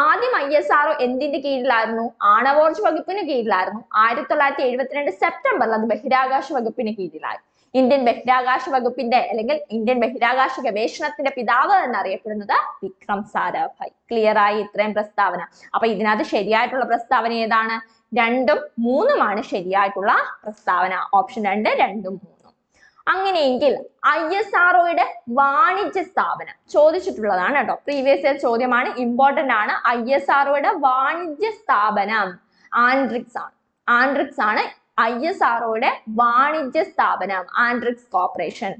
ആദ്യം ISRO എന്തിന്റെ കീഴിലായിരുന്നു? ആണവോർജ വകുപ്പിന് കീഴിലായിരുന്നു. 1972 സെപ്റ്റംബറിൽ അത് ബഹിരാകാശ വകുപ്പിന് കീഴിലായി. ഇന്ത്യൻ ബഹിരാകാശ വകുപ്പിന്റെ അല്ലെങ്കിൽ ഇന്ത്യൻ ബഹിരാകാശ ഗവേഷണത്തിന്റെ പിതാവ് എന്നറിയപ്പെടുന്നത് വിക്രം സാരാഭായ്. ക്ലിയർ ആയി ഇത്രയും പ്രസ്താവന? അപ്പൊ ഇതിനകത്ത് ശരിയായിട്ടുള്ള പ്രസ്താവന ഏതാണ്? 2ഉം 3ഉമാണ് ശരിയായിട്ടുള്ള പ്രസ്താവന. ഓപ്ഷൻ 2, 2ഉം 3ഉം. അങ്ങനെയെങ്കിൽ ISROയുടെ വാണിജ്യ സ്ഥാപനം ചോദിച്ചിട്ടുള്ളതാണ് കേട്ടോ. പ്രീവിയസ് ഇയർ ചോദ്യമാണ്, ഇമ്പോർട്ടന്റ് ആണ്. ISROയുടെ വാണിജ്യ സ്ഥാപനം ആൻഡ്രിക്സ് ആണ്. ആൻഡ്രിക്സ് ആണ് ISROയുടെ വാണിജ്യ സ്ഥാപനം. ആൻഡ്രിക്സ് കോർപ്പറേഷൻ.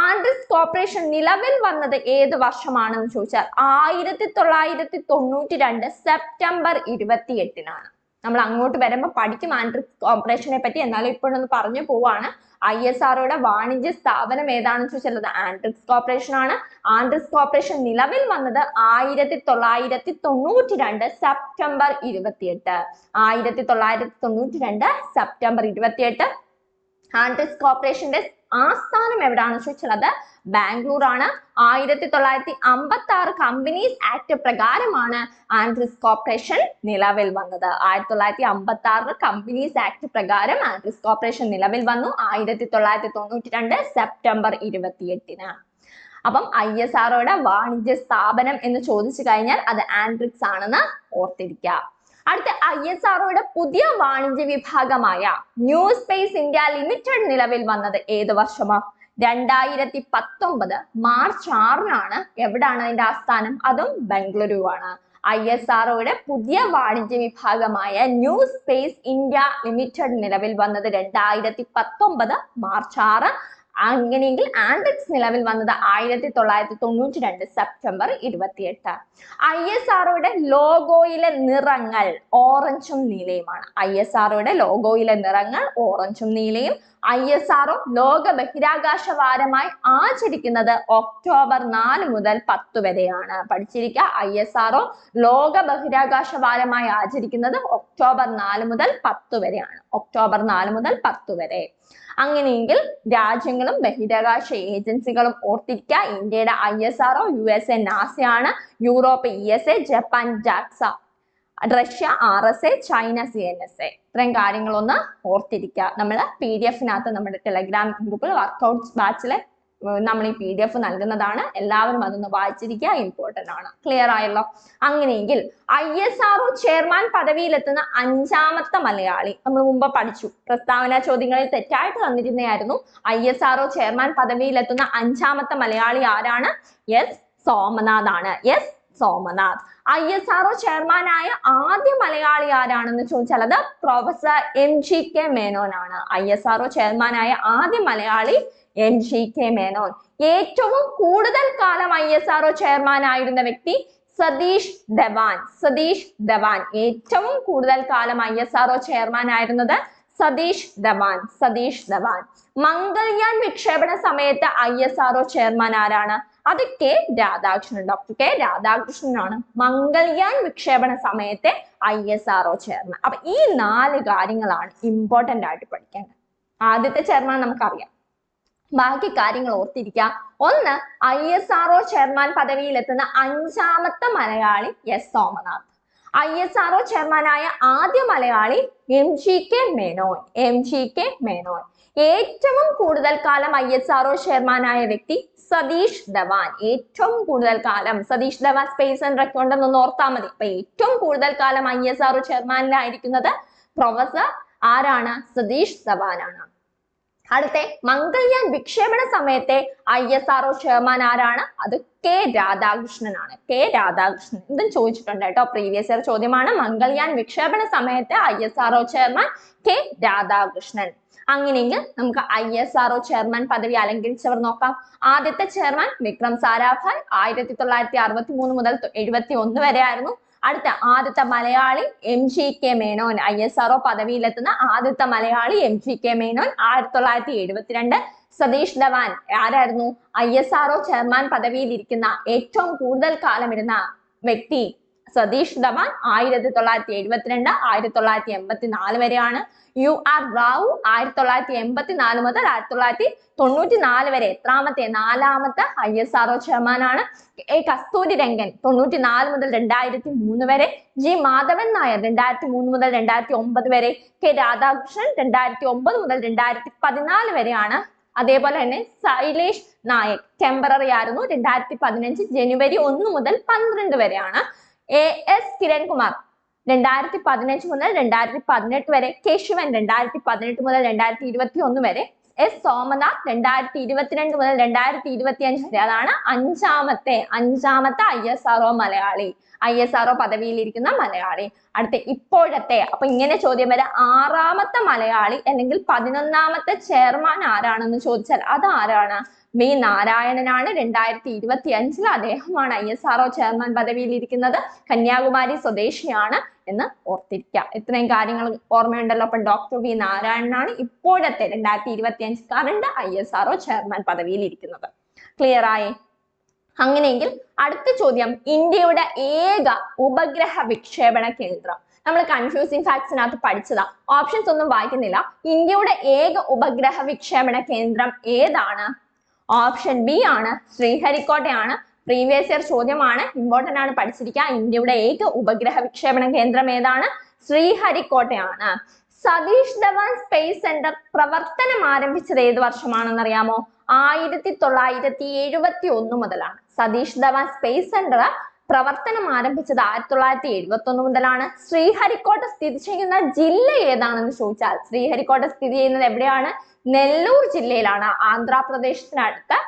ആൻഡ്രിക്സ് കോർപ്പറേഷൻ നിലവിൽ വന്നത് ഏത് വർഷമാണെന്ന് ചോദിച്ചാൽ 1992 സെപ്റ്റംബർ 28. നമ്മൾ അങ്ങോട്ട് വരുമ്പോൾ പഠിക്കും ആൻഡ്രിക്സ് കോർപ്പറേഷനെ പറ്റി. എന്നാലും ഇപ്പോഴൊന്ന് പറഞ്ഞു പോവാണ്. ISROയുടെ വാണിജ്യ സ്ഥാപനം ഏതാണെന്ന് ചോദിച്ചാൽ അത് ആൻഡ്രിക്സ് കോർപ്പറേഷൻ ആണ്. ആൻഡ്രിക്സ് കോർപ്പറേഷൻ നിലവിൽ വന്നത് 1992 സെപ്റ്റംബർ 28. 1992 സെപ്റ്റംബർ 28. ആൻഡ്രിക്സ് കോർപ്പറേഷന്റെ ആസ്ഥാനം എവിടെയാണെന്ന് ചോദിച്ചാൽ അത് ബാംഗ്ലൂർ ആണ്. 1956 കമ്പനീസ് ആക്ട് പ്രകാരമാണ് ആൻഡ്രിക്സ് കോർപ്പറേഷൻ നിലവിൽ വന്നത്. 1956 കമ്പനീസ് ആക്ട് പ്രകാരം ആൻഡ്രിക്സ് കോർപ്പറേഷൻ നിലവിൽ വന്നു 1992 സെപ്റ്റംബർ 28. അപ്പം ISROയുടെ വാണിജ്യ സ്ഥാപനം എന്ന് ചോദിച്ചു കഴിഞ്ഞാൽ അത് ആൻഡ്രിക്സ് ആണെന്ന് ഓർത്തിരിക്കുക. അടുത്ത ISROയുടെ പുതിയ വാണിജ്യ വിഭാഗമായ ന്യൂ സ്പേസ് ഇന്ത്യ ലിമിറ്റഡ് നിലവിൽ വന്നത് ഏത് വർഷമാ? 2019 മാർച്ച് 6 എവിടാണ് അതിന്റെ ആസ്ഥാനം? അതും ബംഗളൂരു ആണ്. ISROയുടെ പുതിയ വാണിജ്യ വിഭാഗമായ ന്യൂ സ്പേസ് ഇന്ത്യ ലിമിറ്റഡ് നിലവിൽ വന്നത് 2019 മാർച്ച് 6. അങ്ങനെയെങ്കിൽ ആൻഡ്രിക്സ് നിലവിൽ വന്നത് 1992 സെപ്റ്റംബർ 28. ISROയുടെ ലോഗോയിലെ നിറങ്ങൾ ഓറഞ്ചും നീലയുമാണ്. ISROയുടെ ലോഗോയിലെ നിറങ്ങൾ ഓറഞ്ചും നീലയും. ISRO ലോക ബഹിരാകാശ വാരമായി ആചരിക്കുന്നത് ഒക്ടോബർ 4 മുതൽ 10 വരെയാണ്. പഠിച്ചിരിക്കുക, ISRO ലോക ബഹിരാകാശ വാരമായി ആചരിക്കുന്നത് ഒക്ടോബർ 4 മുതൽ 10 വരെയാണ്. ഒക്ടോബർ 4 മുതൽ 10 വരെ. അങ്ങനെയെങ്കിൽ രാജ്യങ്ങളും ബഹിരാകാശ ഏജൻസികളും ഓർത്തിരിക്കുക. ഇന്ത്യയുടെ ISRO, USA നാസയാണ്, Europe ESA, Japan JAXA, Russia RSA, China CNSA. ഇത്രയും കാര്യങ്ങളൊന്ന് ഓർത്തിരിക്കുക. നമ്മൾ PDF-നകത്ത് നമ്മുടെ ടെലഗ്രാം ഗ്രൂപ്പിൽ വർക്ക്ഔട്ട്സ് ബാച്ചിലെ നമ്മൾ ഈ PDF നൽകുന്നതാണ്. എല്ലാവരും അതൊന്ന് വായിച്ചിരിക്കുക, ഇമ്പോർട്ടന്റ് ആണ്. ക്ലിയർ ആയല്ലോ? അങ്ങനെയെങ്കിൽ ISRO ചെയർമാൻ പദവിയിലെത്തുന്ന 5ാമത്തെ മലയാളി നമ്മൾ മുമ്പ് പഠിച്ചു. പ്രസ്താവന ചോദ്യങ്ങളിൽ തെറ്റായിട്ട് തന്നിരുന്നതായിരുന്നു. ISRO ചെയർമാൻ പദവിയിലെത്തുന്ന 5ാമത്തെ മലയാളി ആരാണ്? S സോമനാഥ് ആണ്. S സോമനാഥ്. ISRO ചെയർമാനായ ആദ്യ മലയാളി ആരാണെന്ന് ചോദിച്ചാൽ അത് പ്രൊഫസർ MGK മേനോൻ ആണ്. ISRO ചെയർമാനായ ആദ്യ മലയാളി MGK മേനോൻ. ഏറ്റവും കൂടുതൽ കാലം ISRO ചെയർമാൻ ആയിരുന്ന വ്യക്തി സതീഷ് ധവാൻ. സതീഷ് ധവാൻ ഏറ്റവും കൂടുതൽ കാലം ISRO ചെയർമാൻ ആയിരുന്നത് സതീഷ് ധവാൻ. സതീഷ് ധവാൻ. മംഗൾയാൻ വിക്ഷേപണ സമയത്ത് ISRO ചെയർമാൻ ആരാണ്? അത് K രാധാകൃഷ്ണൻ. ഡോക്ടർ K രാധാകൃഷ്ണനാണ് മംഗൾയാൻ വിക്ഷേപണ സമയത്തെ ISRO ചെയർമാൻ. അപ്പൊ ഈ 4 കാര്യങ്ങളാണ് ഇമ്പോർട്ടന്റ് ആയിട്ട് പഠിക്കേണ്ടത്. ആദ്യത്തെ ചെയർമാൻ നമുക്കറിയാം, ബാക്കി കാര്യങ്ങൾ ഓർത്തിരിക്കുക. ഒന്ന്, ISRO ചെയർമാൻ പദവിയിലെത്തുന്ന 5ാമത്തെ മലയാളി S സോമനാഥ്. ISRO ചെയർമാനായ ആദ്യ മലയാളി MGK മേനോൻ. MGK മേനോൻ. ഏറ്റവും കൂടുതൽ കാലം ISRO ചെയർമാനായ വ്യക്തി സതീഷ് ധവാൻ. ഏറ്റവും കൂടുതൽ കാലം Satish Dhawan space and record എന്നൊന്ന് ഓർത്താൽ മതി. അപ്പൊ ഏറ്റവും കൂടുതൽ കാലം ISRO ചെയർമാനിലായിരിക്കുന്നത് പ്രൊഫസർ ആരാണ്? സതീഷ് ധവാൻ ആണ്. അടുത്ത മംഗൾയാൻ വിക്ഷേപണ സമയത്തെ ISRO ചെയർമാൻ ആരാണ്? അത് K രാധാകൃഷ്ണനാണ്. K രാധാകൃഷ്ണൻ. ഇതും ചോദിച്ചിട്ടുണ്ട് കേട്ടോ, പ്രീവിയസ് ഇയർ ചോദ്യമാണ്. മംഗൾയാൻ വിക്ഷേപണ സമയത്തെ ISRO ചെയർമാൻ K രാധാകൃഷ്ണൻ. അങ്ങനെയെങ്കിൽ നമുക്ക് ISRO ചെയർമാൻ പദവി അലങ്കരിച്ചവർ നോക്കാം. ആദ്യത്തെ ചെയർമാൻ വിക്രം സാരാഭായ് 1963 മുതൽ 71 വരെ ആയിരുന്നു. അടുത്ത ആദ്യത്തെ മലയാളി MGK മേനോൻ. ISRO പദവിയിലെത്തുന്ന ആദ്യത്തെ മലയാളി MGK മേനോൻ 1972. സതീഷ് ധവാൻ ആരായിരുന്നു? ISRO ചെയർമാൻ പദവിയിൽ ഇരിക്കുന്ന ഏറ്റവും കൂടുതൽ കാലം ഇരുന്ന വ്യക്തി സതീഷ് ധവാൻ 1972 1984 വരെയാണ്. UR റാവു 1984 മുതൽ 1994 വരെ എത്രാമത്തെ? 4ാമത്തെ ISRO ചെയർമാനാണ്. A കസ്തൂരി രംഗൻ 94 മുതൽ 2003 വരെ. G മാധവൻ നായർ 2003 മുതൽ 2009 വരെ. K രാധാകൃഷ്ണൻ 2009 മുതൽ 2014 വരെയാണ്. അതേപോലെ തന്നെ ശൈലേഷ് നായക് ടെമ്പററി ആയിരുന്നു. 2015 ജനുവരി 1 മുതൽ 12 വരെയാണ്. AS കിരൺകുമാർ 2015 മുതൽ 2018 വരെ. കേശവൻ 2018 മുതൽ 2021 വരെ. S സോമനാഥ് 2022 മുതൽ 2025 വരെ. അതാണ് അഞ്ചാമത്തെ ISRO മലയാളി, ISRO പദവിയിലിരിക്കുന്ന മലയാളി. അടുത്ത ഇപ്പോഴത്തെ, അപ്പൊ ഇങ്ങനെ ചോദ്യം വരെ 6ാമത്തെ മലയാളി അല്ലെങ്കിൽ 11ാമത്തെ ചെയർമാൻ ആരാണെന്ന് ചോദിച്ചാൽ അത് ആരാണ്? വി നാരായണനാണ്. 2025 അദ്ദേഹമാണ് ISRO ചെയർമാൻ പദവിയിൽ ഇരിക്കുന്നത്. കന്യാകുമാരി സ്വദേശിയാണ് എന്ന് ഓർത്തിരിക്കുക. ഇത്രയും കാര്യങ്ങൾ ഓർമ്മയുണ്ടല്ലോ. അപ്പൊ ഡോക്ടർ വി നാരായണനാണ് ഇപ്പോഴത്തെ 2025 കറണ്ട് ISRO ചെയർമാൻ പദവിയിൽ ഇരിക്കുന്നത്. ക്ലിയർ ആയേ? അങ്ങനെയെങ്കിൽ അടുത്ത ചോദ്യം, ഇന്ത്യയുടെ ഏക ഉപഗ്രഹ വിക്ഷേപണ കേന്ദ്രം. നമ്മൾ കൺഫ്യൂസിംഗ് ഫാക്ട്സിനകത്ത് പഠിച്ചതാ, ഓപ്ഷൻസ് ഒന്നും വായിക്കുന്നില്ല. ഇന്ത്യയുടെ ഏക ഉപഗ്രഹ വിക്ഷേപണ കേന്ദ്രം ഏതാണ്? ഓപ്ഷൻ ബി ആണ്, ശ്രീഹരിക്കോട്ടയാണ്. പ്രീവിയസ് ഇയർ ചോദ്യമാണ്, ഇമ്പോർട്ടന്റ് ആണ്, പഠിച്ചിരിക്കുക. ഇന്ത്യയുടെ ഏക ഉപഗ്രഹ വിക്ഷേപണ കേന്ദ്രം ഏതാണ്? ശ്രീഹരിക്കോട്ടയാണ്. സതീഷ് ധവാൻ സ്പേസ് സെന്റർ പ്രവർത്തനം ആരംഭിച്ചത് ഏത് വർഷമാണെന്ന് അറിയാമോ? 1971 മുതലാണ്. സതീഷ് ധവാൻ സ്പേസ് സെന്റർ പ്രവർത്തനം ആരംഭിച്ചത് 1971 മുതലാണ്. ശ്രീഹരിക്കോട്ട സ്ഥിതി ചെയ്യുന്ന ജില്ല ഏതാണെന്ന് ചോദിച്ചാൽ, ശ്രീഹരിക്കോട്ട സ്ഥിതി ചെയ്യുന്നത് എവിടെയാണ്? നെല്ലൂർ ജില്ലയിലാണ്. ആന്ധ്രാപ്രദേശിനടുത്ത്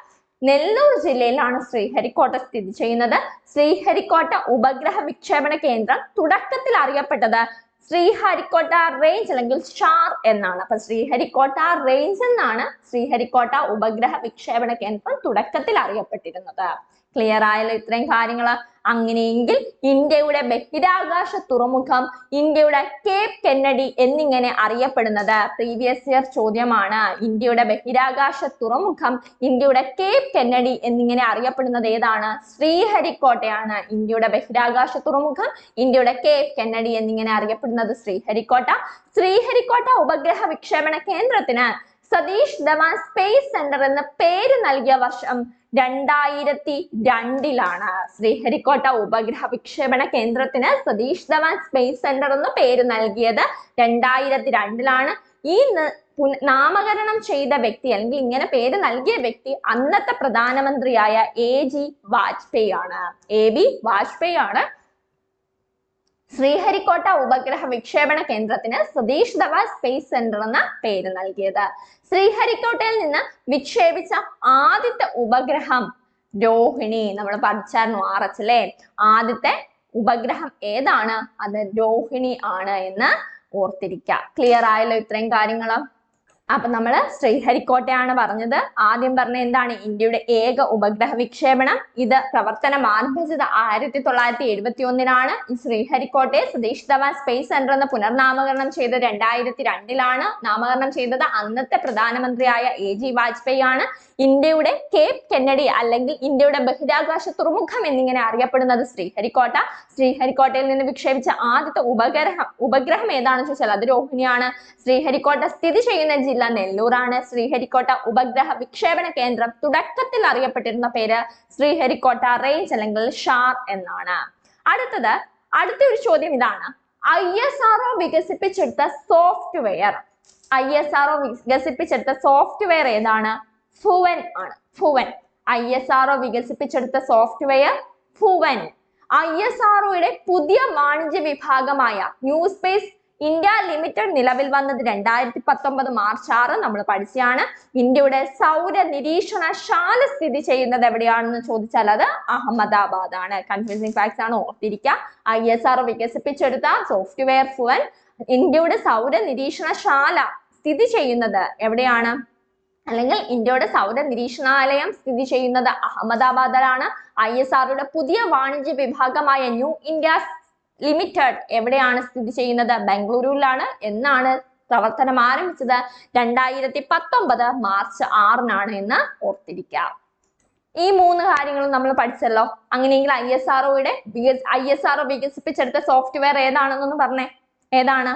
നെല്ലൂർ ജില്ലയിലാണ് ശ്രീഹരിക്കോട്ട സ്ഥിതി ചെയ്യുന്നത്. ശ്രീഹരിക്കോട്ട ഉപഗ്രഹ വിക്ഷേപണ കേന്ദ്രം തുടക്കത്തിൽ അറിയപ്പെട്ടത് ശ്രീഹരിക്കോട്ട റേഞ്ച് അല്ലെങ്കിൽ ഷാർ എന്നാണ്. അപ്പൊ ശ്രീഹരിക്കോട്ട റേഞ്ച് എന്നാണ് ശ്രീഹരിക്കോട്ട ഉപഗ്രഹ വിക്ഷേപണ കേന്ദ്രം തുടക്കത്തിൽ അറിയപ്പെട്ടിരുന്നത്. ക്ലിയർ ആയല്ലോ ഇത്രയും കാര്യങ്ങൾ? അങ്ങനെയെങ്കിൽ ഇന്ത്യയുടെ ബഹിരാകാശ തുറമുഖം, ഇന്ത്യയുടെ കേപ്പ് കെന്നഡി എന്നിങ്ങനെ അറിയപ്പെടുന്നത്, പ്രീവിയസ് ഇയർ ചോദ്യമാണ്. ഇന്ത്യയുടെ ബഹിരാകാശ തുറമുഖം, ഇന്ത്യയുടെ കേപ്പ് കെന്നഡി എന്നിങ്ങനെ അറിയപ്പെടുന്നത് ഏതാണ്? ശ്രീഹരിക്കോട്ടയാണ്. ഇന്ത്യയുടെ ബഹിരാകാശ തുറമുഖം, ഇന്ത്യയുടെ കേപ്പ് കെന്നഡി എന്നിങ്ങനെ അറിയപ്പെടുന്നത് ശ്രീഹരിക്കോട്ട. ശ്രീഹരിക്കോട്ട ഉപഗ്രഹ വിക്ഷേപണ കേന്ദ്രത്തിന് സതീഷ് ധവാൻ സ്പേസ് സെന്റർ എന്ന പേര് നൽകിയ വർഷം 2002 ശ്രീഹരിക്കോട്ട ഉപഗ്രഹ വിക്ഷേപണ കേന്ദ്രത്തിന് സതീഷ് ധവാൻ സ്പേസ് സെന്റർ എന്ന പേര് നൽകിയത് 2002 ഈ നാമകരണം ചെയ്ത വ്യക്തി അല്ലെങ്കിൽ ഇങ്ങനെ പേര് നൽകിയ വ്യക്തി അന്നത്തെ പ്രധാനമന്ത്രിയായ AG വാജ്പേയി ആണ്. AB വാജ്പേയി ആണ് ശ്രീഹരിക്കോട്ട ഉപഗ്രഹ വിക്ഷേപണ കേന്ദ്രത്തിന് സതീഷ് ധവാൻ സ്പേസ് സെന്റർ എന്ന പേര് നൽകിയത്. ശ്രീഹരിക്കോട്ടയിൽ നിന്ന് വിക്ഷേപിച്ച ആദ്യത്തെ ഉപഗ്രഹം രോഹിണി. നമ്മൾ പഠിച്ചായിരുന്നു RH അല്ലേ? ആദ്യത്തെ ഉപഗ്രഹം ഏതാണ്? അത് രോഹിണി ആണ് എന്ന് ഓർത്തിരിക്കുക. ക്ലിയർ ആയല്ലോ ഇത്രയും കാര്യങ്ങൾ? അപ്പൊ നമ്മള് ശ്രീഹരിക്കോട്ടയാണ് പറഞ്ഞത്. ആദ്യം പറഞ്ഞ എന്താണ്? ഇന്ത്യയുടെ ഏക ഉപഗ്രഹ വിക്ഷേപണം. ഇത് പ്രവർത്തനം ആരംഭിച്ചത് 1971 ഈ ശ്രീഹരിക്കോട്ടയെ സതീഷ് ധവാൻ സ്പേസ് സെന്റർ എന്ന് പുനർനാമകരണം ചെയ്തത് 2002 നാമകരണം ചെയ്തത് അന്നത്തെ പ്രധാനമന്ത്രിയായ AG വാജ്പേയി ആണ്. ഇന്ത്യയുടെ കേപ്പ് കെന്നഡി അല്ലെങ്കിൽ ഇന്ത്യയുടെ ബഹിരാകാശ തുറമുഖം എന്നിങ്ങനെ അറിയപ്പെടുന്നത് ശ്രീഹരിക്കോട്ട. ശ്രീഹരിക്കോട്ടയിൽ നിന്ന് വിക്ഷേപിച്ച ആദ്യത്തെ ഉപഗ്രഹം ഏതാണെന്ന് ചോദിച്ചാൽ അത് രോഹിണിയാണ്. ശ്രീഹരിക്കോട്ട സ്ഥിതി ചെയ്യുന്ന ജില്ല നെല്ലൂരാണ്. ശ്രീഹരിക്കോട്ട ഉപഗ്രഹ വിക്ഷേപണ കേന്ദ്രം തുടക്കത്തിൽ അറിയപ്പെട്ടിരുന്ന പേര് ശ്രീഹരിക്കോട്ട റേഞ്ച് അല്ലെങ്കിൽ ഷാർ എന്നാണ്. അടുത്ത ഒരു ചോദ്യം ഇതാണ്, ISRO വികസിപ്പിച്ചെടുത്ത സോഫ്റ്റ്വെയർ ഏതാണ്? ഫുവൻ ആണ്. ഫുവൻ. ISRO വികസിപ്പിച്ചെടുത്ത സോഫ്റ്റ്വെയർ ഫുവൻ. ISROയുടെ പുതിയ വാണിജ്യ വിഭാഗമായ ന്യൂ സ്പേസ് ഇന്ത്യ ലിമിറ്റഡ് നിലവിൽ വന്നത് 2019 മാർച്ച് 6 നമ്മൾ പഠിച്ചതാണ്. ഇന്ത്യയുടെ സൗര നിരീക്ഷണശാല സ്ഥിതി ചെയ്യുന്നത് എവിടെയാണെന്ന് ചോദിച്ചാൽ അത് അഹമ്മദാബാദ് ആണ്. കൺഫ്യൂസിംഗ് ഫാക്ട്സ് ആണ്, ഓർത്തിരിക്കുക. ISRO വികസിപ്പിച്ചെടുത്ത സോഫ്റ്റ്വെയർ ഫുവൻ. ഇന്ത്യയുടെ സൗര നിരീക്ഷണശാല സ്ഥിതി ചെയ്യുന്നത് എവിടെയാണ്? അല്ലെങ്കിൽ ഇന്ത്യയുടെ സൗര നിരീക്ഷണാലയം സ്ഥിതി ചെയ്യുന്നത് അഹമ്മദാബാദിലാണ്. ISROയുടെ പുതിയ വാണിജ്യ വിഭാഗമായ ന്യൂ ഇന്ത്യ ലിമിറ്റഡ് എവിടെയാണ് സ്ഥിതി ചെയ്യുന്നത്? ബംഗളൂരുവിലാണ്. എന്നാണ് പ്രവർത്തനം ആരംഭിച്ചത്? 2019 മാർച്ച് 6 എന്ന് ഓർത്തിരിക്കുക. ഈ 3 കാര്യങ്ങളും നമ്മൾ പഠിച്ചല്ലോ. അങ്ങനെയെങ്കിൽ ISRO വികസിപ്പിച്ചെടുത്ത സോഫ്റ്റ്വെയർ ഏതാണെന്നൊന്ന് പറഞ്ഞേ. ഏതാണ്?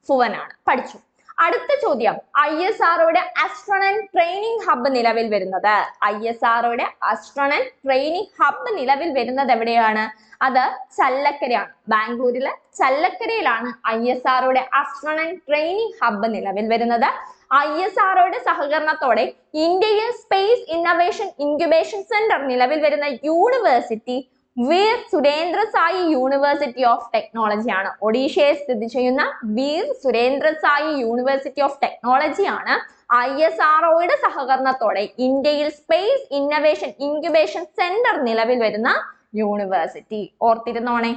ഫുവൻ ആണ്. പഠിച്ചു. അടുത്ത ചോദ്യം, ISROയുടെ ആസ്ട്രോണറ്റ് ട്രെയിനിങ് ഹബ്ബ് നിലവിൽ വരുന്നത്. ISROയുടെ ആസ്ട്രോണറ്റ് ട്രെയിനിങ് ഹബ്ബ് നിലവിൽ വരുന്നത് എവിടെയാണ്? അത് ചല്ലക്കരയാണ്. ബാംഗ്ലൂരിലെ ചല്ലക്കരയിലാണ് ISROയുടെ ആസ്ട്രോണറ്റ് ട്രെയിനിങ് ഹബ്ബ് നിലവിൽ വരുന്നത്. ISROയുടെ സഹകരണത്തോടെ ഇന്ത്യയിൽ സ്പേസ് ഇന്നോവേഷൻ ഇൻക്യുബേഷൻ സെന്റർ നിലവിൽ വരുന്ന university Veer Surendra Sai university of technology ആണ്. ഒഡീഷയിൽ സ്ഥിതി ചെയ്യുന്ന Veer Surendra Sai university of technology ആണ് ISROയുടെ സഹകരണത്തോടെ ഇന്ത്യയിൽ സ്പേസ് ഇന്നോവേഷൻ ഇൻക്യുബേഷൻ സെന്റർ നിലവിൽ വരുന്ന യൂണിവേഴ്സിറ്റി. ഓർത്തിരുന്നോണേ.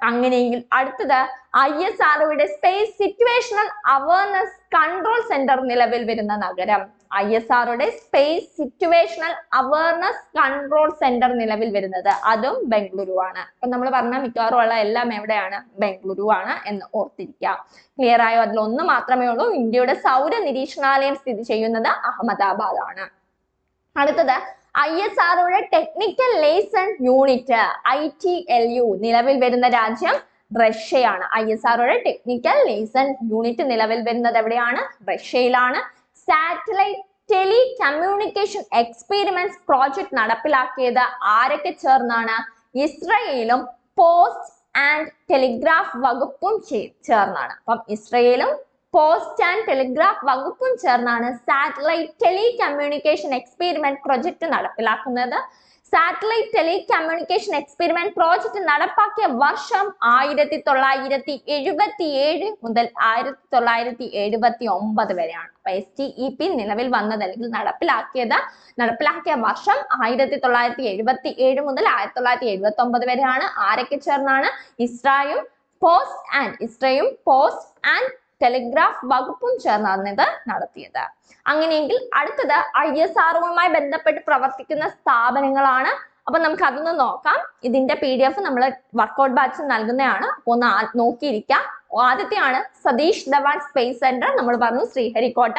അങ്ങനെയെങ്കിൽ അടുത്തത് ISROയുടെ space situational awareness control centre നിലവിൽ വരുന്ന നഗരം. ISROയുടെ space situational awareness control centre നിലവിൽ വരുന്നത് അതും ബംഗളൂരു ആണ്. അപ്പൊ നമ്മൾ പറഞ്ഞ മിക്കവാറും ഉള്ള എല്ലാം എവിടെയാണ്? ബംഗളൂരു ആണ് എന്ന് ഓർത്തിരിക്കുക. ക്ലിയർ ആയോ? അതിൽ ഒന്ന് മാത്രമേ ഉള്ളൂ, ഇന്ത്യയുടെ സൗര നിരീക്ഷണാലയം സ്ഥിതി ചെയ്യുന്നത് അഹമ്മദാബാദ് ആണ്. അടുത്തത് ISROയുടെ ടെക്നിക്കൽ ലേസൺ യൂണിറ്റ് ITLU നിലവിൽ വരുന്ന രാജ്യം റഷ്യയാണ്. ISROയുടെ ടെക്നിക്കൽ ലേസൺ യൂണിറ്റ് നിലവിൽ വരുന്നത് എവിടെയാണ്? റഷ്യയിലാണ്. Satellite telecommunication experiments project നടപ്പിലാക്കിയത് ആരൊക്കെ ചേർന്നാണ്? ഇസ്രയേലും പോസ്റ്റ് ആൻഡ് ടെലിഗ്രാഫ് വകുപ്പും ചേർന്നാണ്. അപ്പം ഇസ്രയേലും പോസ്റ്റ് ആൻഡ് ടെലിഗ്രാഫ് വകുപ്പും ചേർന്നാണ് satellite telecommunication experiment project നടപ്പിലാക്കുന്നത്. Satellite telecommunication experiment project നടപ്പാക്കിയ വർഷം 1977 മുതൽ 1979 വരെയാണ്. അപ്പൊ STEP നിലവിൽ വന്നത് അല്ലെങ്കിൽ നടപ്പിലാക്കിയ വർഷം 1977 മുതൽ 1979 വരെയാണ്. ആരൊക്കെ ചേർന്നാണ്? ഇസ്രയേലും പോസ്റ്റ് ആൻഡ് ടെലിഗ്രാഫ് വകുപ്പും ചേർന്നാണ് ഇത് നടത്തിയത്. അങ്ങനെയെങ്കിൽ അടുത്തത് ISROയുമായി ബന്ധപ്പെട്ട് പ്രവർത്തിക്കുന്ന സ്ഥാപനങ്ങളാണ്. അപ്പൊ നമുക്ക് അതൊന്ന് നോക്കാം. ഇതിന്റെ PDF നമ്മൾ വർക്കൗട്ട് ബാച്ച് നൽകുന്നതാണ്. ഒന്ന് നോക്കിയിരിക്കാം. ആദ്യത്തെയാണ് സതീഷ് ധവാൻ സ്പേസ് സെന്റർ. നമ്മൾ പറഞ്ഞു Sriharikota.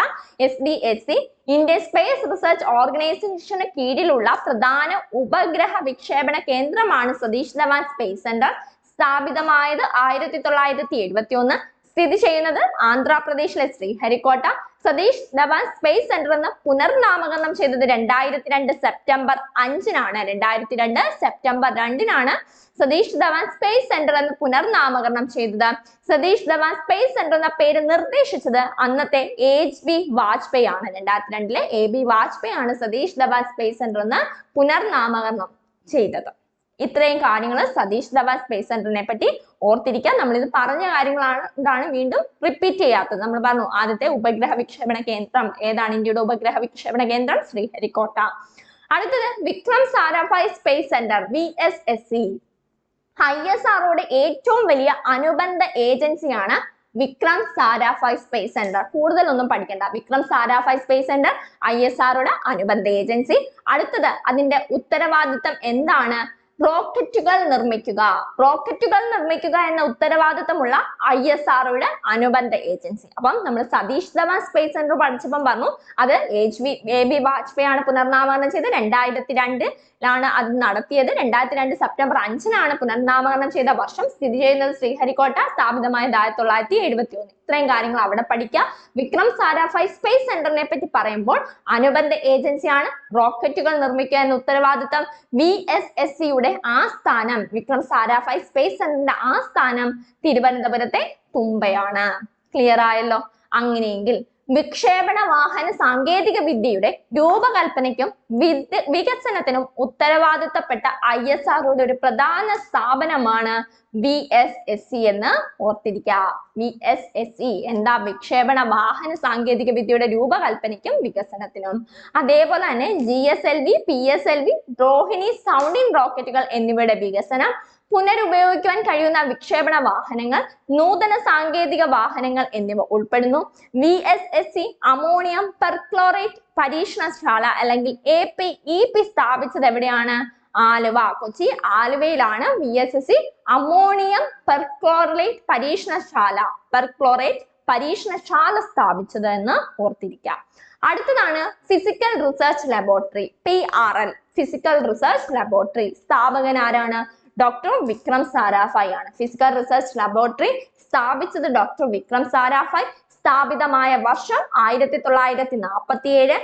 SDSC Indian space research ഓർഗനൈസേഷന് കീഴിലുള്ള പ്രധാന ഉപഗ്രഹ വിക്ഷേപണ കേന്ദ്രമാണ് സതീഷ് ധവാൻ സ്പേസ് സെന്റർ. സ്ഥാപിതമായത് 1971. സ്ഥിതി ചെയ്യുന്നത് ആന്ധ്രാപ്രദേശിലെ ശ്രീഹരിക്കോട്ട. സതീഷ് ധവാൻ സ്പേസ് സെന്റർ എന്ന് പുനർനാമകരണം ചെയ്തത് 2002 സെപ്റ്റംബർ 5-നാണ്. 2002 സെപ്റ്റംബർ 2-നാണ് സതീഷ് ധവാൻ സ്പേസ് സെന്റർ എന്ന് പുനർനാമകരണം ചെയ്തത്. സതീഷ് ധവാൻ സ്പേസ് സെന്റർ എന്ന പേര് നിർദ്ദേശിച്ചത് അന്നത്തെ HB വാജ്പേയി ആണ്. 2002 AB വാജ്പേയി ആണ് സതീഷ് ധവാൻ സ്പേസ് സെന്റർ എന്ന് പുനർനാമകരണം ചെയ്തത്. ഇത്രയും കാര്യങ്ങൾ സതീഷ് ധവാൻ സ്പേസ് സെന്ററിനെ പറ്റി ഓർത്തിരിക്കാൻ. നമ്മൾ ഇത് പറഞ്ഞ കാര്യങ്ങളാണ് വീണ്ടും റിപ്പീറ്റ് ചെയ്യാത്തത്. നമ്മൾ പറഞ്ഞു ആദ്യത്തെ ഉപഗ്രഹ വിക്ഷേപണ കേന്ദ്രം ഏതാണ്? ഇന്ത്യയുടെ ഉപഗ്രഹ വിക്ഷേപണ കേന്ദ്രം ശ്രീഹരിക്കോട്ട. അടുത്തത് Vikram Sarabhai space centre VSSC. ISROയുടെ ഏറ്റവും വലിയ അനുബന്ധ ഏജൻസിയാണ് വിക്രം സാരാഭായ് സ്പേസ് സെന്റർ. കൂടുതലൊന്നും പഠിക്കണ്ട. വിക്രം സാരാഭായ് സ്പേസ് സെന്റർ ISROയുടെ അനുബന്ധ ഏജൻസി. അടുത്തത് അതിന്റെ ഉത്തരവാദിത്തം എന്താണ്? റോക്കറ്റുകൾ നിർമ്മിക്കുക എന്ന ഉത്തരവാദിത്തമുള്ള ISROയുടെ അനുബന്ധ ഏജൻസി. അപ്പം നമ്മൾ സതീഷ് ധവാൻ സ്പേസ് സെന്റർ പഠിച്ചപ്പം പറഞ്ഞു അത് AB വാജ്പേയി ആണ് പുനർനാമകരണം ചെയ്ത്. 2002-ലാണ് അത് നടത്തിയത്. 2002 സെപ്റ്റംബർ 5-നാണ് പുനർനാമകരണം ചെയ്ത വർഷം. സ്ഥിതി ചെയ്യുന്നത് ശ്രീഹരിക്കോട്ട. സ്ഥാപിതമായത് 1971. ഇത്രയും കാര്യങ്ങൾ അവിടെ പഠിക്കാം. വിക്രം സാരാഭായ് സ്പേസ് സെന്ററിനെ പറ്റി പറയുമ്പോൾ അനുബന്ധ ഏജൻസിയാണ്. റോക്കറ്റുകൾ നിർമ്മിക്കുക എന്ന ഉത്തരവാദിത്തം. VSSCയുടെ ആസ്ഥാനം വിക്രം സാരാഭായ് സ്പേസ് സെന്ററിന്റെ ആസ്ഥാനം തിരുവനന്തപുരത്തെ തുമ്പയാണ്. ക്ലിയർ ആയല്ലോ? അങ്ങനെയെങ്കിൽ വിക്ഷേപണ വാഹന സാങ്കേതിക വിദ്യയുടെ രൂപകൽപ്പനയ്ക്കും വികസനത്തിനും ഉത്തരവാദിത്തപ്പെട്ട ISROയുടെ ഒരു പ്രധാന സ്ഥാപനമാണ് VSSC എന്ന് ഓർത്തിരിക്കുക. VSSC എന്താ? വിക്ഷേപണ വാഹന സാങ്കേതിക വിദ്യയുടെ രൂപകൽപ്പനയ്ക്കും വികസനത്തിനും. അതേപോലെ തന്നെ GSLV, PSLV, രോഹിണി സൗണ്ടിംഗ് റോക്കറ്റുകൾ എന്നിവയുടെ വികസനം, പുനരുപയോഗിക്കുവാൻ കഴിയുന്ന വിക്ഷേപണ വാഹനങ്ങൾ, നൂതന സാങ്കേതിക വാഹനങ്ങൾ എന്നിവ ഉൾപ്പെടുന്നു. VSSC അമോണിയം പെർക്ലോറേറ്റ് പരീക്ഷണശാല അല്ലെങ്കിൽ APEP സ്ഥാപിച്ചത് എവിടെയാണ്? ആലുവ. കൊച്ചി ആലുവയിലാണ് VSSC അമോണിയം പെർക്ലോറേറ്റ് പരീക്ഷണശാല സ്ഥാപിച്ചത് എന്ന് ഓർത്തിരിക്കാം. അടുത്തതാണ് physical research laboratory PRL. Physical research laboratory സ്ഥാപകൻ ആരാണ്? ഡോക്ടർ വിക്രം സാരാഭായ് ആണ്. ഫിസിക്കൽ റിസർച്ച് ലബോറട്ടറി സ്ഥാപിച്ചത് ഡോക്ടർ വിക്രം സാരാഭായ്. സ്ഥാപിതമായ വർഷം 1947.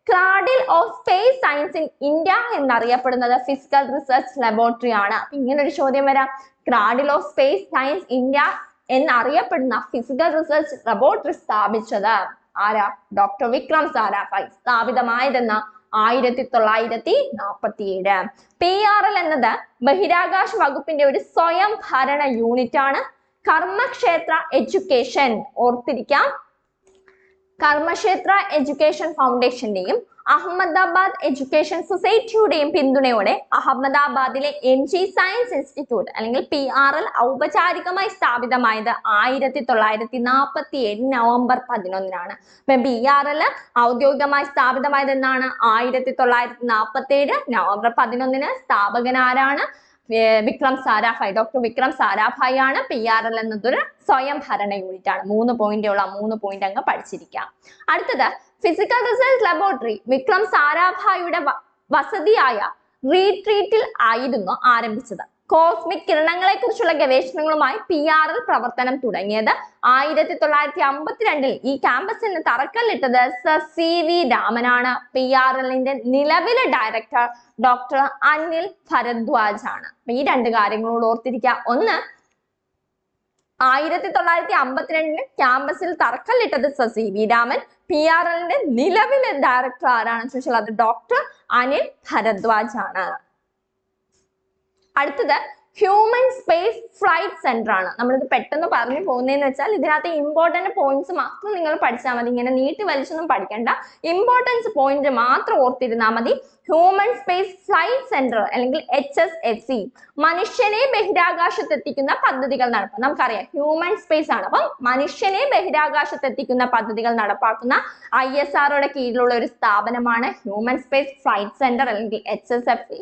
Cradle of space science in India എന്നറിയപ്പെടുന്നത് ഫിസിക്കൽ റിസർച്ച് ലബോറട്ടറി ആണ്. ഇങ്ങനെ ഒരു ചോദ്യം വരാം. Cradle of space science India എന്നറിയപ്പെടുന്ന ഫിസിക്കൽ റിസർച്ച് ലബോറട്ടറി സ്ഥാപിച്ചത് ആരാ? ഡോക്ടർ വിക്രം സാരാഭായ്. സ്ഥാപിതമായതെന്ന് 1947. PRL എന്നത് ബഹിരാകാശ വകുപ്പിന്റെ ഒരു സ്വയം ഭരണ യൂണിറ്റ് ആണ്. കർമ്മക്ഷേത്ര എഡ്യൂക്കേഷൻ ഓർത്തിരിക്കാം. കർമ്മക്ഷേത്ര എഡ്യൂക്കേഷൻ ഫൗണ്ടേഷന്റെയും അഹമ്മദാബാദ് എഡ്യൂക്കേഷൻ സൊസൈറ്റിയുടെയും പിന്തുണയോടെ അഹമ്മദാബാദിലെ MG സയൻസ് ഇൻസ്റ്റിറ്റ്യൂട്ട് അല്ലെങ്കിൽ PRL ഔപചാരികമായി സ്ഥാപിതമായത് 1947 നവംബർ 11-നാണ്. PRL ഔദ്യോഗികമായി സ്ഥാപിതമായത് എന്നാണ് 1947 നവംബർ 11-ന്. സ്ഥാപകൻ ആരാണ്? വിക്രം സാരാഭായ്. ഡോക്ടർ വിക്രം സാരാഭായ് ആണ്. PRL എന്നതൊരു സ്വയം ഭരണ യൂണിറ്റ് ആണ്. 3 പോയിന്റുള്ള 3 പോയിന്റ് അങ്ങ് പഠിച്ചിരിക്കാം. അടുത്തത് ഫിസിക്കൽ റിസർച്ച് ലബോറട്ടറി വിക്രം സാരാഭായിയുടെ വസതിയായ റീട്രീറ്റിൽ ആയിരുന്നു ആരംഭിച്ചത്. കോസ്മിക് കിരണങ്ങളെ കുറിച്ചുള്ള ഗവേഷണങ്ങളുമായി PRL പ്രവർത്തനം തുടങ്ങിയത് 1952-ൽ ഈ ക്യാമ്പസിന് തറക്കല്ലിട്ടത് സർ CV രാമനാണ്. PRLന്റെ നിലവിലെ ഡയറക്ടർ ഡോക്ടർ അനിൽ ഭരദ്വാജ് ആണ്. ഈ രണ്ട് കാര്യങ്ങളോട് ഓർത്തിരിക്കുക. ഒന്ന്, 1952-ൽ ക്യാമ്പസിൽ തറക്കല്ലിട്ടത് സർ CV രാമൻ. PRLന്റെ നിലവിലെ ഡയറക്ടർ ആരാണെന്ന് ചോദിച്ചാൽ അത് ഡോക്ടർ അനിൽ ഭരദ്വാജ് ആണ്. അടുത്തത് ഹ്യൂമൻ സ്പേസ് ഫ്ലൈറ്റ് സെന്റർ ആണ്. നമ്മളിത് പെട്ടെന്ന് പറഞ്ഞു പോകുന്നതെന്ന് വെച്ചാൽ ഇതിനകത്ത് ഇമ്പോർട്ടന്റ് പോയിന്റ്സ് മാത്രം നിങ്ങൾ പഠിച്ചാൽ മതി. ഇങ്ങനെ നീട്ടി വലിച്ചൊന്നും പഠിക്കണ്ട. ഇമ്പോർട്ടൻസ് പോയിന്റ് മാത്രം ഓർത്തിരുന്നാൽ മതി. ഹ്യൂമൻ സ്പേസ് ഫ്ലൈറ്റ് സെന്റർ അല്ലെങ്കിൽ HSFC മനുഷ്യനെ ബഹിരാകാശത്തെത്തിക്കുന്ന പദ്ധതികൾ നടത്തും. നമുക്കറിയാം ഹ്യൂമൻ സ്പേസ് ആണ്. അപ്പം മനുഷ്യനെ ബഹിരാകാശത്തെത്തിക്കുന്ന പദ്ധതികൾ നടപ്പാക്കുന്ന ISROയുടെ കീഴിലുള്ള ഒരു സ്ഥാപനമാണ് ഹ്യൂമൻ സ്പേസ് ഫ്ലൈറ്റ് സെന്റർ അല്ലെങ്കിൽ HSFC.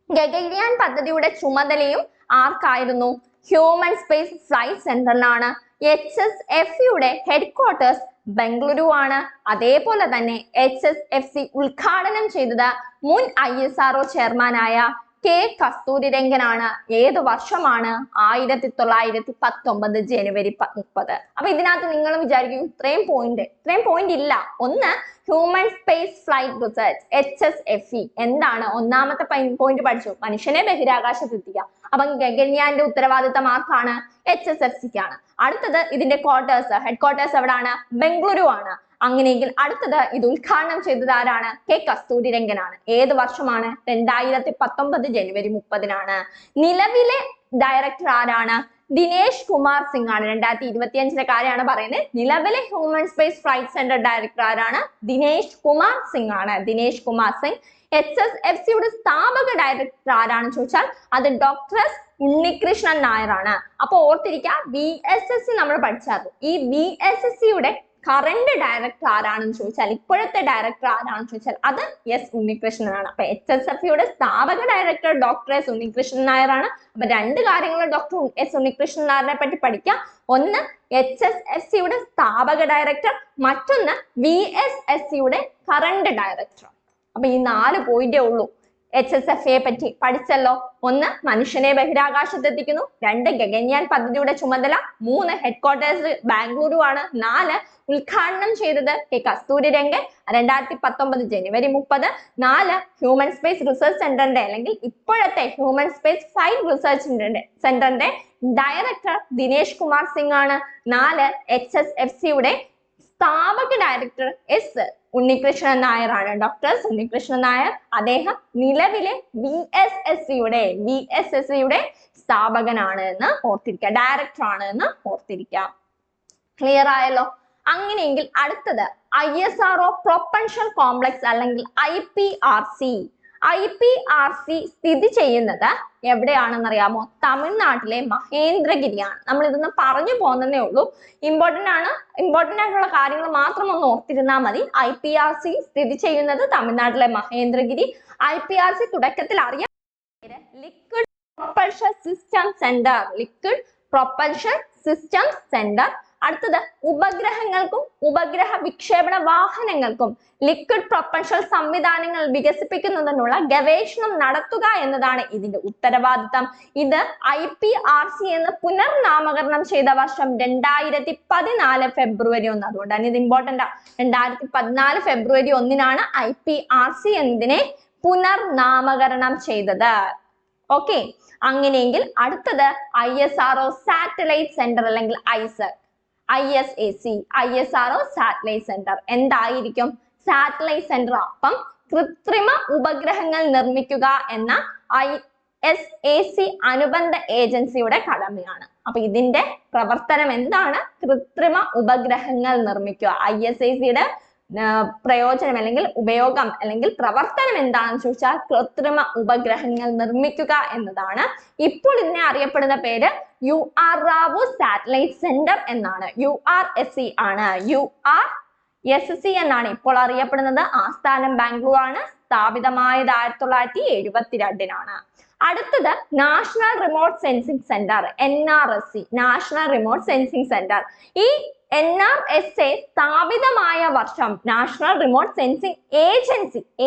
ഗഗൻയാൻ പദ്ധതിയുടെ ചുമതലയും ആർക്കായിരുന്നു? ഹ്യൂമൻ സ്പേസ് ഫ്ലൈറ്റ് സെന്ററിലാണ്. HSFCയുടെ ഹെഡ്ക്വാർട്ടേഴ്സ് ബംഗളൂരു ആണ്. അതേപോലെ തന്നെ HSFC ഉദ്ഘാടനം ചെയ്തത് മുൻ ISRO ചെയർമാനായ K കസ്തൂരിരംഗനാണ്. ഏത് വർഷമാണ്? 1919 ജനുവരി 30. അപ്പൊ ഇതിനകത്ത് നിങ്ങൾ വിചാരിക്കും ഇത്രയും പോയിന്റ് ഇല്ല. ഒന്ന്, human space flight research HSFC എന്താണ്? ഒന്നാമത്തെ പോയിന്റ് പഠിച്ചു, മനുഷ്യനെ ബഹിരാകാശത്ത് എത്തിക്കുക. അപ്പം ഗഗൻയാന്റെ ഉത്തരവാദിത്തം ആർക്കാണ്? HSFCക്കാണ്. അടുത്തത് ഇതിന്റെ ഹെഡ്ക്വാർട്ടേഴ്സ് എവിടാണ്? ബംഗളൂരു ആണ്. അങ്ങനെയെങ്കിൽ അടുത്തത് ഇത് ഉദ്ഘാടനം ചെയ്തത് ആരാണ്? K കസ്തൂരിരംഗനാണ്. ഏത് വർഷമാണ്? 2019 ജനുവരി 30-നാണ്. നിലവിലെ ഡയറക്ടർ ആരാണ്? ദിനേശ് കുമാർ സിംഗ് ആണ്. 2025-ലെ കാര്യമാണ് പറയുന്നത്. നിലവിലെ human space flight centre director ആരാണ്? ദിനേശ് കുമാർ സിംഗ് ആണ്. ദിനേശ് കുമാർ സിംഗ്. HSFCയുടെ സ്ഥാപക ഡയറക്ടർ ആരാണെന്ന് ചോദിച്ചാൽ അത് ഡോക്ടർ ഉണ്ണികൃഷ്ണൻ നായർ ആണ്. അപ്പൊ ഓർത്തിരിക്കുക, VSSC നമ്മൾ പഠിച്ചായിരുന്നു. ഈ VSSCയുടെ കറന്റ് ഡയറക്ടർ ആരാണെന്ന് ചോദിച്ചാൽ, ഇപ്പോഴത്തെ ഡയറക്ടർ ആരാണെന്ന് ചോദിച്ചാൽ അത് S ഉണ്ണികൃഷ്ണനാണ്. അപ്പൊ HSFCയുടെ സ്ഥാപക director doctor S Unnikrishnan Nair ആണ്. അപ്പൊ രണ്ട് കാര്യങ്ങൾ ഡോക്ടർ S ഉണ്ണികൃഷ്ണൻ നായരെ പറ്റി പഠിക്കാം. ഒന്ന്, HSFCയുടെ സ്ഥാപക ഡയറക്ടർ, മറ്റൊന്ന് VSSCയുടെ കറന്റ് ഡയറക്ടർ. അപ്പൊ ഈ 4 പോയിന്റേ ഉള്ളൂ. HSFCയെ പറ്റി പഠിച്ചല്ലോ. ഒന്ന്, മനുഷ്യനെ ബഹിരാകാശത്തെത്തിക്കുന്നു. 2, ഗഗൻയാൻ പദ്ധതിയുടെ ചുമതല. 3, ഹെഡ്ക്വാർട്ടേഴ്സ് ബാംഗ്ലൂരു ആണ്. 4, ഉദ്ഘാടനം ചെയ്തത് K കസ്തൂരിരംഗൻ 2019 ജനുവരി 30. 4, ഹ്യൂമൻ സ്പേസ് റിസർച്ച് സെന്ററിന്റെ അല്ലെങ്കിൽ ഇപ്പോഴത്തെ ഹ്യൂമൻ സ്പേസ് ഫ്ലൈറ്റ് റിസർച്ച് സെന്ററിന്റെ ഡയറക്ടർ ദിനേശ് കുമാർ സിംഗ് ആണ്. 4, HSFCയുടെ സ്ഥാപക ഡയറക്ടർ S ഉണ്ണികൃഷ്ണൻ നായർ ആണ്. ഡോക്ടർ ഉണ്ണികൃഷ്ണൻ നായർ. അദ്ദേഹം നിലവിലെ VSSCയുടെ സ്ഥാപകനാണ് എന്ന് ഓർത്തിരിക്കുക, ഡയറക്ടർ ആണ് എന്ന് ഓർത്തിരിക്കുക. ക്ലിയർ ആയല്ലോ? അങ്ങനെയെങ്കിൽ അടുത്തത് ISRO പ്രൊപ്പൽഷൻ കോംപ്ലക്സ് അല്ലെങ്കിൽ IPRC സ്ഥിതി ചെയ്യുന്നത് എവിടെയാണെന്ന് അറിയാമോ? തമിഴ്നാട്ടിലെ മഹേന്ദ്രഗിരിയാണ്. നമ്മൾ ഇതൊന്ന് പറഞ്ഞു പോകുന്നതേ ഉള്ളൂ. ഇമ്പോർട്ടന്റ് ആയിട്ടുള്ള കാര്യങ്ങൾ മാത്രം ഒന്ന് ഓർത്തിരുന്നാൽ മതി. IPRC സ്ഥിതി ചെയ്യുന്നത് തമിഴ്നാട്ടിലെ മഹേന്ദ്രഗിരി. IPRC തുടക്കത്തിൽ അറിയാം ലിക്വിഡ് പ്രൊപ്പൽഷൻ സിസ്റ്റം സെന്റർ. അടുത്തത് ഉപഗ്രഹങ്ങൾക്കും ഉപഗ്രഹ വിക്ഷേപണ വാഹനങ്ങൾക്കും ലിക്വിഡ് പ്രൊപ്പൽഷൻ സംവിധാനങ്ങൾ വികസിപ്പിക്കുന്നതിനുള്ള ഗവേഷണം നടത്തുക എന്നതാണ് ഇതിന്റെ ഉത്തരവാദിത്തം. ഇത് IPRC എന്ന് പുനർനാമകരണം ചെയ്ത വർഷം 2014 ഫെബ്രുവരി 1. അതുകൊണ്ടാണ് ഇത് ഇമ്പോർട്ടന്റ്. 2014 ഫെബ്രുവരി 1-നാണ് IPRC എന്നതിനെ പുനർനാമകരണം ചെയ്തത്. ഓക്കെ, അങ്ങനെയെങ്കിൽ അടുത്തത് ISRO സാറ്റലൈറ്റ് സെന്റർ അല്ലെങ്കിൽ ISRO സാറ്റലൈറ്റ് സെന്റർ എന്തായിരിക്കും? Satellite centre. അപ്പം കൃത്രിമ ഉപഗ്രഹങ്ങൾ നിർമ്മിക്കുക എന്ന ISAC അനുബന്ധ ഏജൻസിയുടെ കടമയാണ്. അപ്പൊ ഇതിന്റെ പ്രവർത്തനം എന്താണ്? കൃത്രിമ ഉപഗ്രഹങ്ങൾ നിർമ്മിക്കുക. ISACയുടെ പ്രയോജനം അല്ലെങ്കിൽ ഉപയോഗം അല്ലെങ്കിൽ പ്രവർത്തനം എന്താണെന്ന് ചോദിച്ചാൽ കൃത്രിമ ഉപഗ്രഹങ്ങൾ നിർമ്മിക്കുക എന്നതാണ്. ഇപ്പോൾ ഇതിനെ അറിയപ്പെടുന്ന പേര് UR റാവു സാറ്റലൈറ്റ് സെന്റർ എന്നാണ്. URSC ആണ്. URSC എന്നാണ് ഇപ്പോൾ അറിയപ്പെടുന്നത്. ആസ്ഥാനം ബാംഗ്ലൂർ ആണ്. സ്ഥാപിതമായത് 1972 അടുത്തത് national remote sensing centre NRSC, national remote sensing centre. ഈ NRSA സ്ഥാപിതമായ വർഷം, നാഷണൽ റിമോട്ട് സെൻസിംഗ്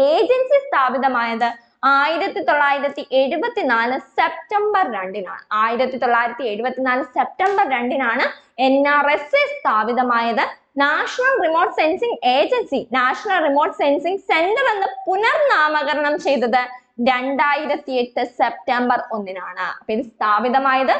ഏജൻസി സ്ഥാപിതമായത് 1974 സെപ്റ്റംബർ 2 1974 സെപ്റ്റംബർ 2 NRSA സ്ഥാപിതമായത്. National remote sensing agency, national remote sensing centre എന്ന് പുനർനാമകരണം ചെയ്തത് 2008 സെപ്റ്റംബർ 1 അപ്പൊ ഇത് സ്ഥാപിതമായത്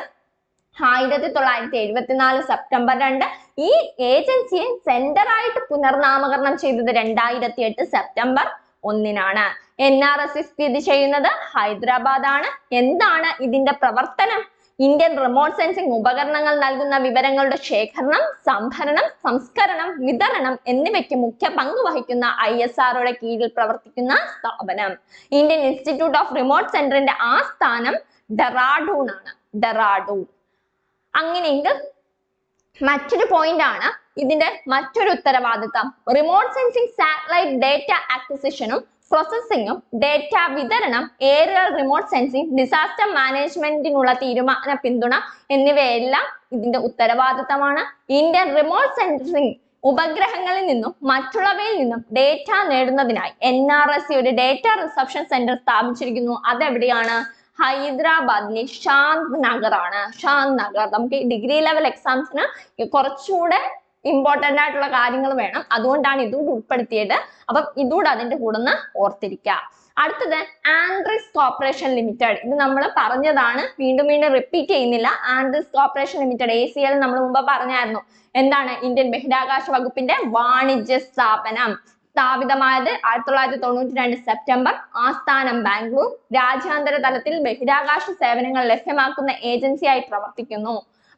1974 സെപ്റ്റംബർ 2. ഈ ഏജൻസിയെ സെന്റർ ആയിട്ട് പുനർനാമകരണം ചെയ്തത് 2008 സെപ്റ്റംബർ 1 NRSC സ്ഥിതി ചെയ്യുന്നത് ഹൈദരാബാദ് ആണ്. എന്താണ് ഇതിന്റെ പ്രവർത്തനം? ഇന്ത്യൻ റിമോട്ട് സെൻസിംഗ് ഉപകരണങ്ങൾ നൽകുന്ന വിവരങ്ങളുടെ ശേഖരണം, സംഭരണം, സംസ്കരണം, വിതരണം എന്നിവയ്ക്ക് മുഖ്യ പങ്ക് വഹിക്കുന്ന ISROയുടെ കീഴിൽ പ്രവർത്തിക്കുന്ന സ്ഥാപനം. ഇന്ത്യൻ ഇൻസ്റ്റിറ്റ്യൂട്ട് ഓഫ് റിമോട്ട് സെന്ററിന്റെ ആസ്ഥാനം ഡെറാഡൂൺ ആണ്. ഡെറാഡൂൺ. അങ്ങനെയെങ്കിൽ മറ്റൊരു പോയിന്റ് ആണ് ഇതിന്റെ മറ്റൊരു ഉത്തരവാദിത്തം. റിമോട്ട് സെൻസിംഗ് സാറ്റലൈറ്റ് ഡേറ്റ അക്വിസിഷനും പ്രോസസ്സിംഗും ഡേറ്റ വിതരണം, ഏരിയൽ റിമോട്ട് സെൻസിംഗ്, ഡിസാസ്റ്റർ മാനേജ്മെന്റിനുള്ള തീരുമാന പിന്തുണ എന്നിവയെല്ലാം ഇതിന്റെ ഉത്തരവാദിത്തമാണ്. ഇന്ത്യൻ റിമോട്ട് സെൻസിംഗ് ഉപഗ്രഹങ്ങളിൽ നിന്നും മറ്റുള്ളവയിൽ നിന്നും ഡേറ്റ നേടുന്നതിനായി NRSC ഒരു ഡേറ്റ റിസപ്ഷൻ സെന്റർ സ്ഥാപിച്ചിരിക്കുന്നു. അതെവിടെയാണ്? ഹൈദരാബാദിലെ ഷാന്ത് നഗർ ആണ്. ഷാന്ത് നഗർ. നമുക്ക് ഡിഗ്രി ലെവൽ എക്സാംസിന് കുറച്ചുകൂടെ ഇമ്പോർട്ടന്റ് ആയിട്ടുള്ള കാര്യങ്ങൾ വേണം, അതുകൊണ്ടാണ് ഇതുകൂടെ ഉൾപ്പെടുത്തിയത്. അപ്പം ഇതുകൂടെ അതിന്റെ കൂടെ ഒന്ന് ഓർത്തിരിക്കുക. അടുത്തത് ആൻഡ്രിസ് കോർപ്പറേഷൻ ലിമിറ്റഡ്. ഇത് നമ്മൾ പറഞ്ഞതാണ്, വീണ്ടും റിപ്പീറ്റ് ചെയ്യുന്നില്ല. ആൻഡ്രിസ് കോർപ്പറേഷൻ ലിമിറ്റഡ് ACL നമ്മൾ മുമ്പ് പറഞ്ഞായിരുന്നു. എന്താണ്? ഇന്ത്യൻ ബഹിരാകാശ വകുപ്പിന്റെ വാണിജ്യ സ്ഥാപനം. സ്ഥാപിതമായത് 1992 സെപ്റ്റംബർ. ആസ്ഥാനം ബാംഗ്ലൂർ. രാജ്യാന്തര തലത്തിൽ ബഹിരാകാശ സേവനങ്ങൾ ലഭ്യമാക്കുന്ന ഏജൻസിയായി പ്രവർത്തിക്കുന്നു.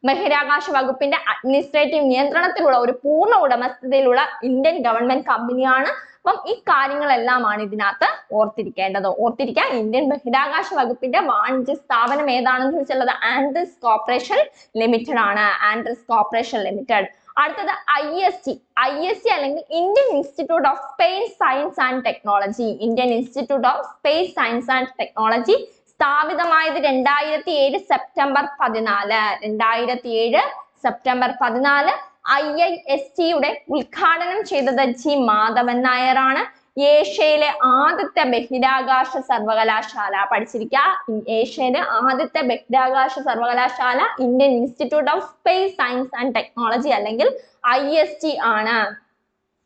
ബഹിരാകാശ വകുപ്പിന്റെ അഡ്മിനിസ്ട്രേറ്റീവ് നിയന്ത്രണത്തിലുള്ള ഒരു പൂർണ്ണ ഉടമസ്ഥതയിലുള്ള ഇന്ത്യൻ ഗവൺമെന്റ് കമ്പനിയാണ്. അപ്പം ഈ കാര്യങ്ങളെല്ലാമാണ് ഇതിനകത്ത് ഓർത്തിരിക്കേണ്ടത്. ഓർത്തിരിക്കുക. ഇന്ത്യൻ ബഹിരാകാശ വകുപ്പിന്റെ വാണിജ്യ സ്ഥാപനം ഏതാണെന്ന് ചോദിച്ചുള്ളത് ആൻഡ്രിസ് കോർപ്പറേഷൻ ലിമിറ്റഡ് ആണ്. Andrés corporation limited. അടുത്തത് IST അല്ലെങ്കിൽ Indian institute of space science and technology. Indian institute of space science and technology സ്ഥാപിതമായത് 2007 സെപ്റ്റംബർ 14. 2007 സെപ്റ്റംബർ 14. IIST-യുടെ ഉദ്ഘാടനം ചെയ്തത് G മാധവൻ നായർ ആണ്. ഏഷ്യയിലെ ആദ്യത്തെ ബഹിരാകാശ സർവകലാശാല. പഠിച്ചിരിക്കുക. ഏഷ്യയിലെ ആദ്യത്തെ ബഹിരാകാശ സർവകലാശാല Indian institute of space science and technology അല്ലെങ്കിൽ IST ആണ്.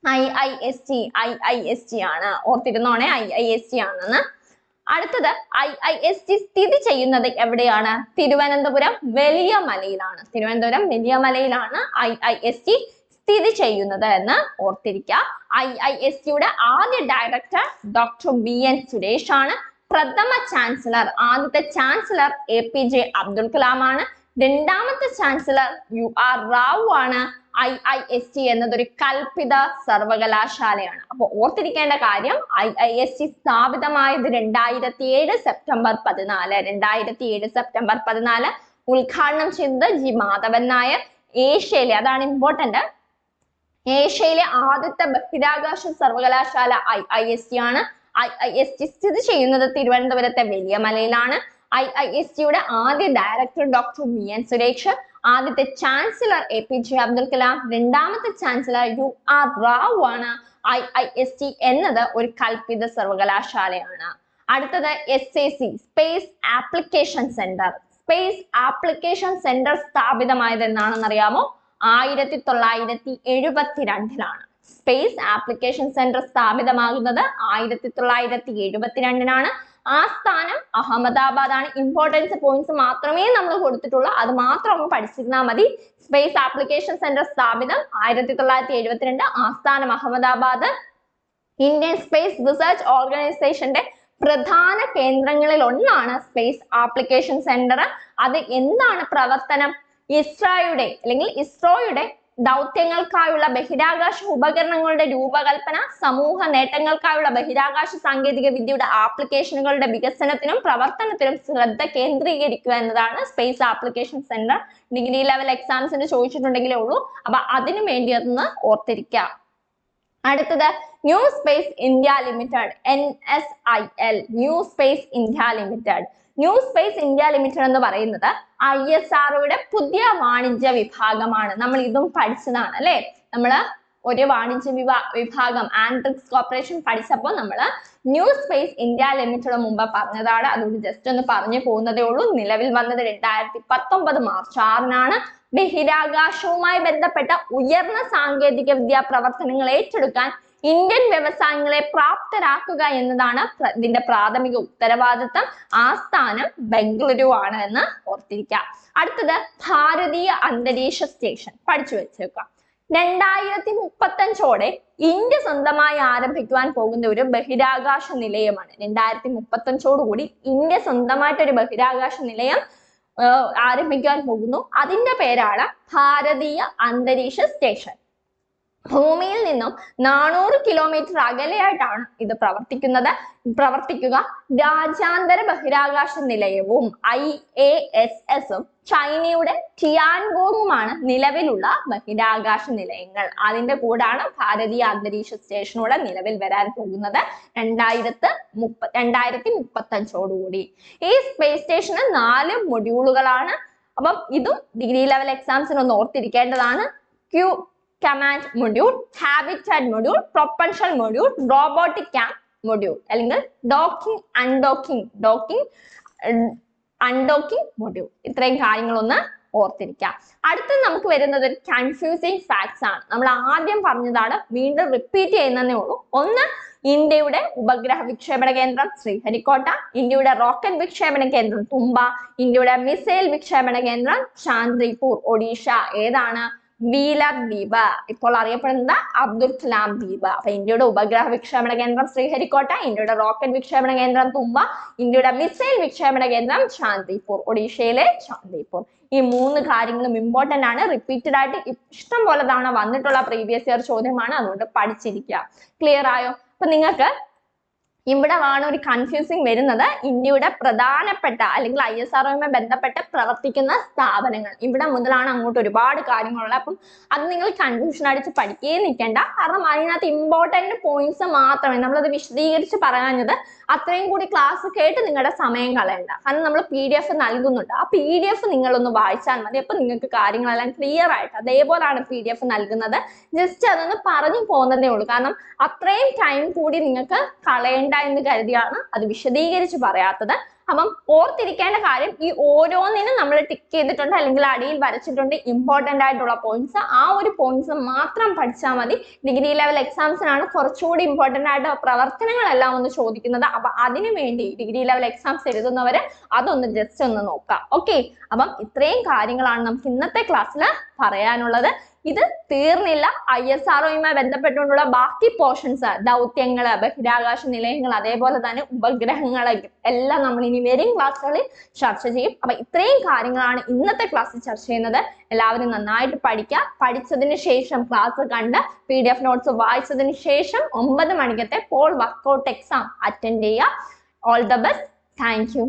IIST ആണ്. ഓർത്തിരുന്നോണേ, IIST ആണെന്ന്. അടുത്തത് IIST സ്ഥിതി ചെയ്യുന്നത് എവിടെയാണ്? തിരുവനന്തപുരം വലിയ മലയിലാണ്. തിരുവനന്തപുരം വലിയ മലയിലാണ് IIST സ്ഥിതി ചെയ്യുന്നത് എന്ന് ഓർത്തിരിക്കുക. IIST-യുടെ ആദ്യ ഡയറക്ടർ ഡോക്ടർ BN സുരേഷ് ആണ്. പ്രഥമ ചാൻസലർ, ആദ്യത്തെ ചാൻസലർ APJ അബ്ദുൽ കലാം ആണ്. രണ്ടാമത്തെ ചാൻസലർ UR റാവു ആണ്. IIST എന്നതൊരു കൽപ്പിത സർവകലാശാലയാണ്. അപ്പോൾ ഓർത്തിരിക്കേണ്ട കാര്യം IIST സ്ഥാപിതമായത് 2007 സെപ്റ്റംബർ 14. 2007 സെപ്റ്റംബർ 14. ഉദ്ഘാടനം ചെയ്തത് G മാധവൻ നായർ. ഏഷ്യയിലെ, അതാണ് ഇമ്പോർട്ടന്റ്, ഏഷ്യയിലെ ആദ്യത്തെ ബഹിരാകാശ സർവകലാശാല IIST ആണ്. IIST സ്ഥിതി ചെയ്യുന്നത് തിരുവനന്തപുരത്തെ വലിയ മലയിലാണ്. IIST-യുടെ ആദ്യ ഡയറക്ടർ ഡോക്ടർ BN സുരേഷ്. ആദ്യത്തെ ചാൻസലർ APJ അബ്ദുൽ കലാം. രണ്ടാമത്തെ ചാൻസലർ UR റാവു ആണ്. IIST എന്നത് ഒരു കൽപ്പിത സർവകലാശാലയാണ്. അടുത്തത് SAC, space application centre. Space application centre സ്ഥാപിതമായത് എന്നാണെന്ന് അറിയാമോ? 1972. സ്പേസ് ആപ്ലിക്കേഷൻ സെന്റർ സ്ഥാപിതമാകുന്നത് 1972. ആസ്ഥാനം അഹമ്മദാബാദ് ആണ്. ഇമ്പോർട്ടൻസ് പോയിന്റ്സ് മാത്രമേ നമ്മൾ കൊടുത്തിട്ടുള്ളൂ, അത് മാത്രം പഠിച്ചിരുന്നാൽ മതി. സ്പേസ് ആപ്ലിക്കേഷൻ സെന്റർ സ്ഥാപിതം 1972. ആസ്ഥാനം അഹമ്മദാബാദ്. ഇന്ത്യൻ സ്പേസ് റിസർച്ച് ഓർഗനൈസേഷന്റെ പ്രധാന കേന്ദ്രങ്ങളിൽ ഒന്നാണ് സ്പേസ് ആപ്ലിക്കേഷൻ സെന്റർ. അത് എന്താണ് പ്രവർത്തനം? ഇസ്രോയുടെ ദൗത്യങ്ങൾക്കായുള്ള ബഹിരാകാശ ഉപകരണങ്ങളുടെ രൂപകൽപ്പന, സമൂഹ നേട്ടങ്ങൾക്കായുള്ള ബഹിരാകാശ സാങ്കേതിക വിദ്യയുടെ ആപ്ലിക്കേഷനുകളുടെ വികസനത്തിനും പ്രവർത്തനത്തിനും ശ്രദ്ധ കേന്ദ്രീകരിക്കുക എന്നതാണ് space application centre. Degree level എക്സാംസിന് ചോദിച്ചിട്ടുണ്ടെങ്കിലേ ഉള്ളൂ. അപ്പൊ അതിനു വേണ്ടി അതൊന്ന് ഓർത്തിരിക്കുക. അടുത്തത് new space India limited, NSIL, new space India limited. New space India limited എന്ന് പറയുന്നത് ISROയുടെ പുതിയ വാണിജ്യ വിഭാഗമാണ്. നമ്മൾ ഇതും പഠിച്ചതാണ് അല്ലെ. നമ്മള് ഒരു വാണിജ്യ വിഭാഗം ആൻഡ്രിക്സ് കോർപ്പറേഷൻ പഠിച്ചപ്പോൾ നമ്മൾ ന്യൂ സ്പേസ് ഇന്ത്യ ലിമിറ്റഡ് മുമ്പ് പറഞ്ഞതാണ്. അതുകൊണ്ട് ജസ്റ്റ് ഒന്ന് പറഞ്ഞു പോകുന്നതേ ഉള്ളൂ. നിലവിൽ വന്നത് 2019 മാർച്ച് 6-നാണ്. ബഹിരാകാശവുമായി ബന്ധപ്പെട്ട ഉയർന്ന സാങ്കേതിക വിദ്യാ പ്രവർത്തനങ്ങൾ ഏറ്റെടുക്കാൻ ഇന്ത്യൻ വ്യവസായങ്ങളെ പ്രാപ്തരാക്കുക എന്നതാണ് ഇതിന്റെ പ്രാഥമിക ഉത്തരവാദിത്തം. ആസ്ഥാനം ബംഗളൂരു ആണ് എന്ന് ഓർത്തിരിക്കുക. അടുത്തത് ഭാരതീയ അന്തരീക്ഷ സ്റ്റേഷൻ പഠിച്ചു വെച്ചേക്കാം. 2035ഓടെ ഇന്ത്യ സ്വന്തമായി ആരംഭിക്കുവാൻ പോകുന്ന ഒരു ബഹിരാകാശ നിലയമാണ്. 2035ഓടുകൂടി ഇന്ത്യ സ്വന്തമായിട്ട് ഒരു ബഹിരാകാശ നിലയം ആരംഭിക്കാൻ പോകുന്നു. അതിന്റെ പേരാണ് ഭാരതീയ അന്തരീക്ഷ സ്റ്റേഷൻ. ഭൂമിയിൽ നിന്നും 400 കിലോമീറ്റർ അകലെയായിട്ടാണ് ഇത് പ്രവർത്തിക്കുക. രാജ്യാന്തര ബഹിരാകാശ നിലയവും IASS-ഉം ചൈനയുടെ ടിയാൻഗോങ്ങുമാണ് നിലവിലുള്ള ബഹിരാകാശ നിലയങ്ങൾ. അതിന്റെ കൂടാണ് ഭാരതീയ അന്തരീക്ഷ സ്റ്റേഷനൂടെ നിലവിൽ വരാൻ പോകുന്നത് 2035ഓടുകൂടി. ഈ സ്പേസ് സ്റ്റേഷന് 4 മൊഡ്യൂളുകളാണ്. അപ്പം ഇതും ഡിഗ്രി ലെവൽ എക്സാംസിന് ഒന്ന് ഓർത്തിരിക്കേണ്ടതാണ്. Command module, habitat module, propulsion module, robotic camp module, അല്ലെങ്കിൽ അൺഡോക്കിംഗ് മൊഡ്യൂൾ. ഇത്രയും കാര്യങ്ങളൊന്ന് ഓർത്തിരിക്കാം. അടുത്തത് നമുക്ക് വരുന്നത് ഒരു കൺഫ്യൂസിങ് ഫാക്ട്സ് ആണ്. നമ്മൾ ആദ്യം പറഞ്ഞതാണ്, വീണ്ടും റിപ്പീറ്റ് ചെയ്യുന്നതേ ഉള്ളൂ. ഒന്ന്, ഇന്ത്യയുടെ ഉപഗ്രഹ വിക്ഷേപണ കേന്ദ്രം ശ്രീഹരിക്കോട്ട, ഇന്ത്യയുടെ റോക്കറ്റ് വിക്ഷേപണ കേന്ദ്രം തുമ്പ, ഇന്ത്യയുടെ മിസൈൽ വിക്ഷേപണ കേന്ദ്രം ചാന്ദ്രിപൂർ, ഒഡീഷ. ഏതാണ്? വീലർ ദ്വീപ്, ഇപ്പോൾ അറിയപ്പെടുന്നത് അബ്ദുൽ കലാം ദ്വീപ്. അപ്പൊ ഇന്ത്യയുടെ ഉപഗ്രഹ വിക്ഷേപണ കേന്ദ്രം ശ്രീഹരിക്കോട്ട, ഇന്ത്യയുടെ റോക്കറ്റ് വിക്ഷേപണ കേന്ദ്രം തുമ്പ, ഇന്ത്യയുടെ മിസൈൽ വിക്ഷേപണ കേന്ദ്രം ചാന്ദ്രിപൂർ, ഒഡീഷയിലെ ചാന്ദ്രിപൂർ. ഈ 3 കാര്യങ്ങളും ഇമ്പോർട്ടന്റ് ആണ്. റിപ്പീറ്റഡ് ആയിട്ട് ഇഷ്ടം പോലെ തവണ വന്നിട്ടുള്ള പ്രീവിയസ് ഇയർ ചോദ്യമാണ്. അതുകൊണ്ട് പഠിച്ചിരിക്കുക. ക്ലിയർ ആയോ? അപ്പൊ നിങ്ങൾക്ക് ഇവിടെ ആണ് ഒരു കൺഫ്യൂസിങ് വരുന്നത്. ഇന്ത്യയുടെ പ്രധാനപ്പെട്ട അല്ലെങ്കിൽ ISROയുമായി ബന്ധപ്പെട്ട് പ്രവർത്തിക്കുന്ന സ്ഥാപനങ്ങൾ, ഇവിടെ മുതലാണ് അങ്ങോട്ട് ഒരുപാട് കാര്യങ്ങളുള്ളത്. അപ്പം അത് നിങ്ങൾ കൺഫ്യൂഷൻ അടിച്ച് പഠിക്കുകയും നിൽക്കേണ്ട. കാരണം അതിനകത്ത് ഇമ്പോർട്ടന്റ് പോയിന്റ്സ് മാത്രമേ നമ്മളത് വിശദീകരിച്ച് പറയാഞ്ഞത്. അത്രയും കൂടി ക്ലാസ് കേട്ട് നിങ്ങളുടെ സമയം കളയണ്ട. കാരണം നമ്മൾ PDF നൽകുന്നുണ്ട്. ആ PDF നിങ്ങളൊന്ന് വായിച്ചാൽ മതി. അപ്പൊ നിങ്ങൾക്ക് കാര്യങ്ങളെല്ലാം ക്ലിയർ ആയിട്ട് അതേപോലെയാണ് PDF നൽകുന്നത്. ജസ്റ്റ് അതൊന്ന് പറഞ്ഞു പോകുന്നതേ ഉള്ളൂ. കാരണം അത്രയും ടൈം കൂടി നിങ്ങൾക്ക് കളയേണ്ട എന്ന് കരുതിയാണ് അത് വിശദീകരിച്ച് പറയാത്തത്. അപ്പം ഓർത്തിരിക്കേണ്ട കാര്യം, ഈ ഓരോന്നിനും നമ്മൾ ടിക്ക് ചെയ്തിട്ടുണ്ട് അല്ലെങ്കിൽ അടിയിൽ വരച്ചിട്ടുണ്ട് ഇമ്പോർട്ടന്റ് ആയിട്ടുള്ള പോയിന്റ്സ്. ആ ഒരു പോയിന്റ്സ് മാത്രം പഠിച്ചാൽ മതി. ഡിഗ്രി ലെവൽ എക്സാംസിനാണ് കുറച്ചുകൂടി ഇമ്പോർട്ടന്റ് ആയിട്ട് പ്രവർത്തനങ്ങളെല്ലാം ഒന്ന് ചോദിക്കുന്നത്. അപ്പൊ അതിനു വേണ്ടി ഡിഗ്രി ലെവൽ എക്സാംസ് എഴുതുന്നവര് അതൊന്ന് ജസ്റ്റ് ഒന്ന് നോക്കാം. ഓക്കെ, അപ്പം ഇത്രയും കാര്യങ്ങളാണ് നമുക്ക് ഇന്നത്തെ ക്ലാസ്സിൽ പറയാനുള്ളത്. ഇത് തീർന്നില്ല. ISROയുമായി ബന്ധപ്പെട്ടുകൊണ്ടുള്ള ബാക്കി പോർഷൻസ്, ദൗത്യങ്ങള്, ബഹിരാകാശ നിലയങ്ങൾ, അതേപോലെ തന്നെ ഉപഗ്രഹങ്ങൾ എല്ലാം നമ്മൾ ഇനി വരും ക്ലാസ്സുകളിൽ ചർച്ച ചെയ്യും. അപ്പൊ ഇത്രയും കാര്യങ്ങളാണ് ഇന്നത്തെ ക്ലാസ്സിൽ ചർച്ച ചെയ്യുന്നത്. എല്ലാവരും നന്നായിട്ട് പഠിക്കുക. പഠിച്ചതിന് ശേഷം ക്ലാസ് കണ്ട് PDF നോട്ട്സ് വായിച്ചതിന് ശേഷം 9 മണിക്കത്തെ പോൾ വർക്കൗട്ട് എക്സാം അറ്റൻഡ് ചെയ്യുക. All the best. Thank you.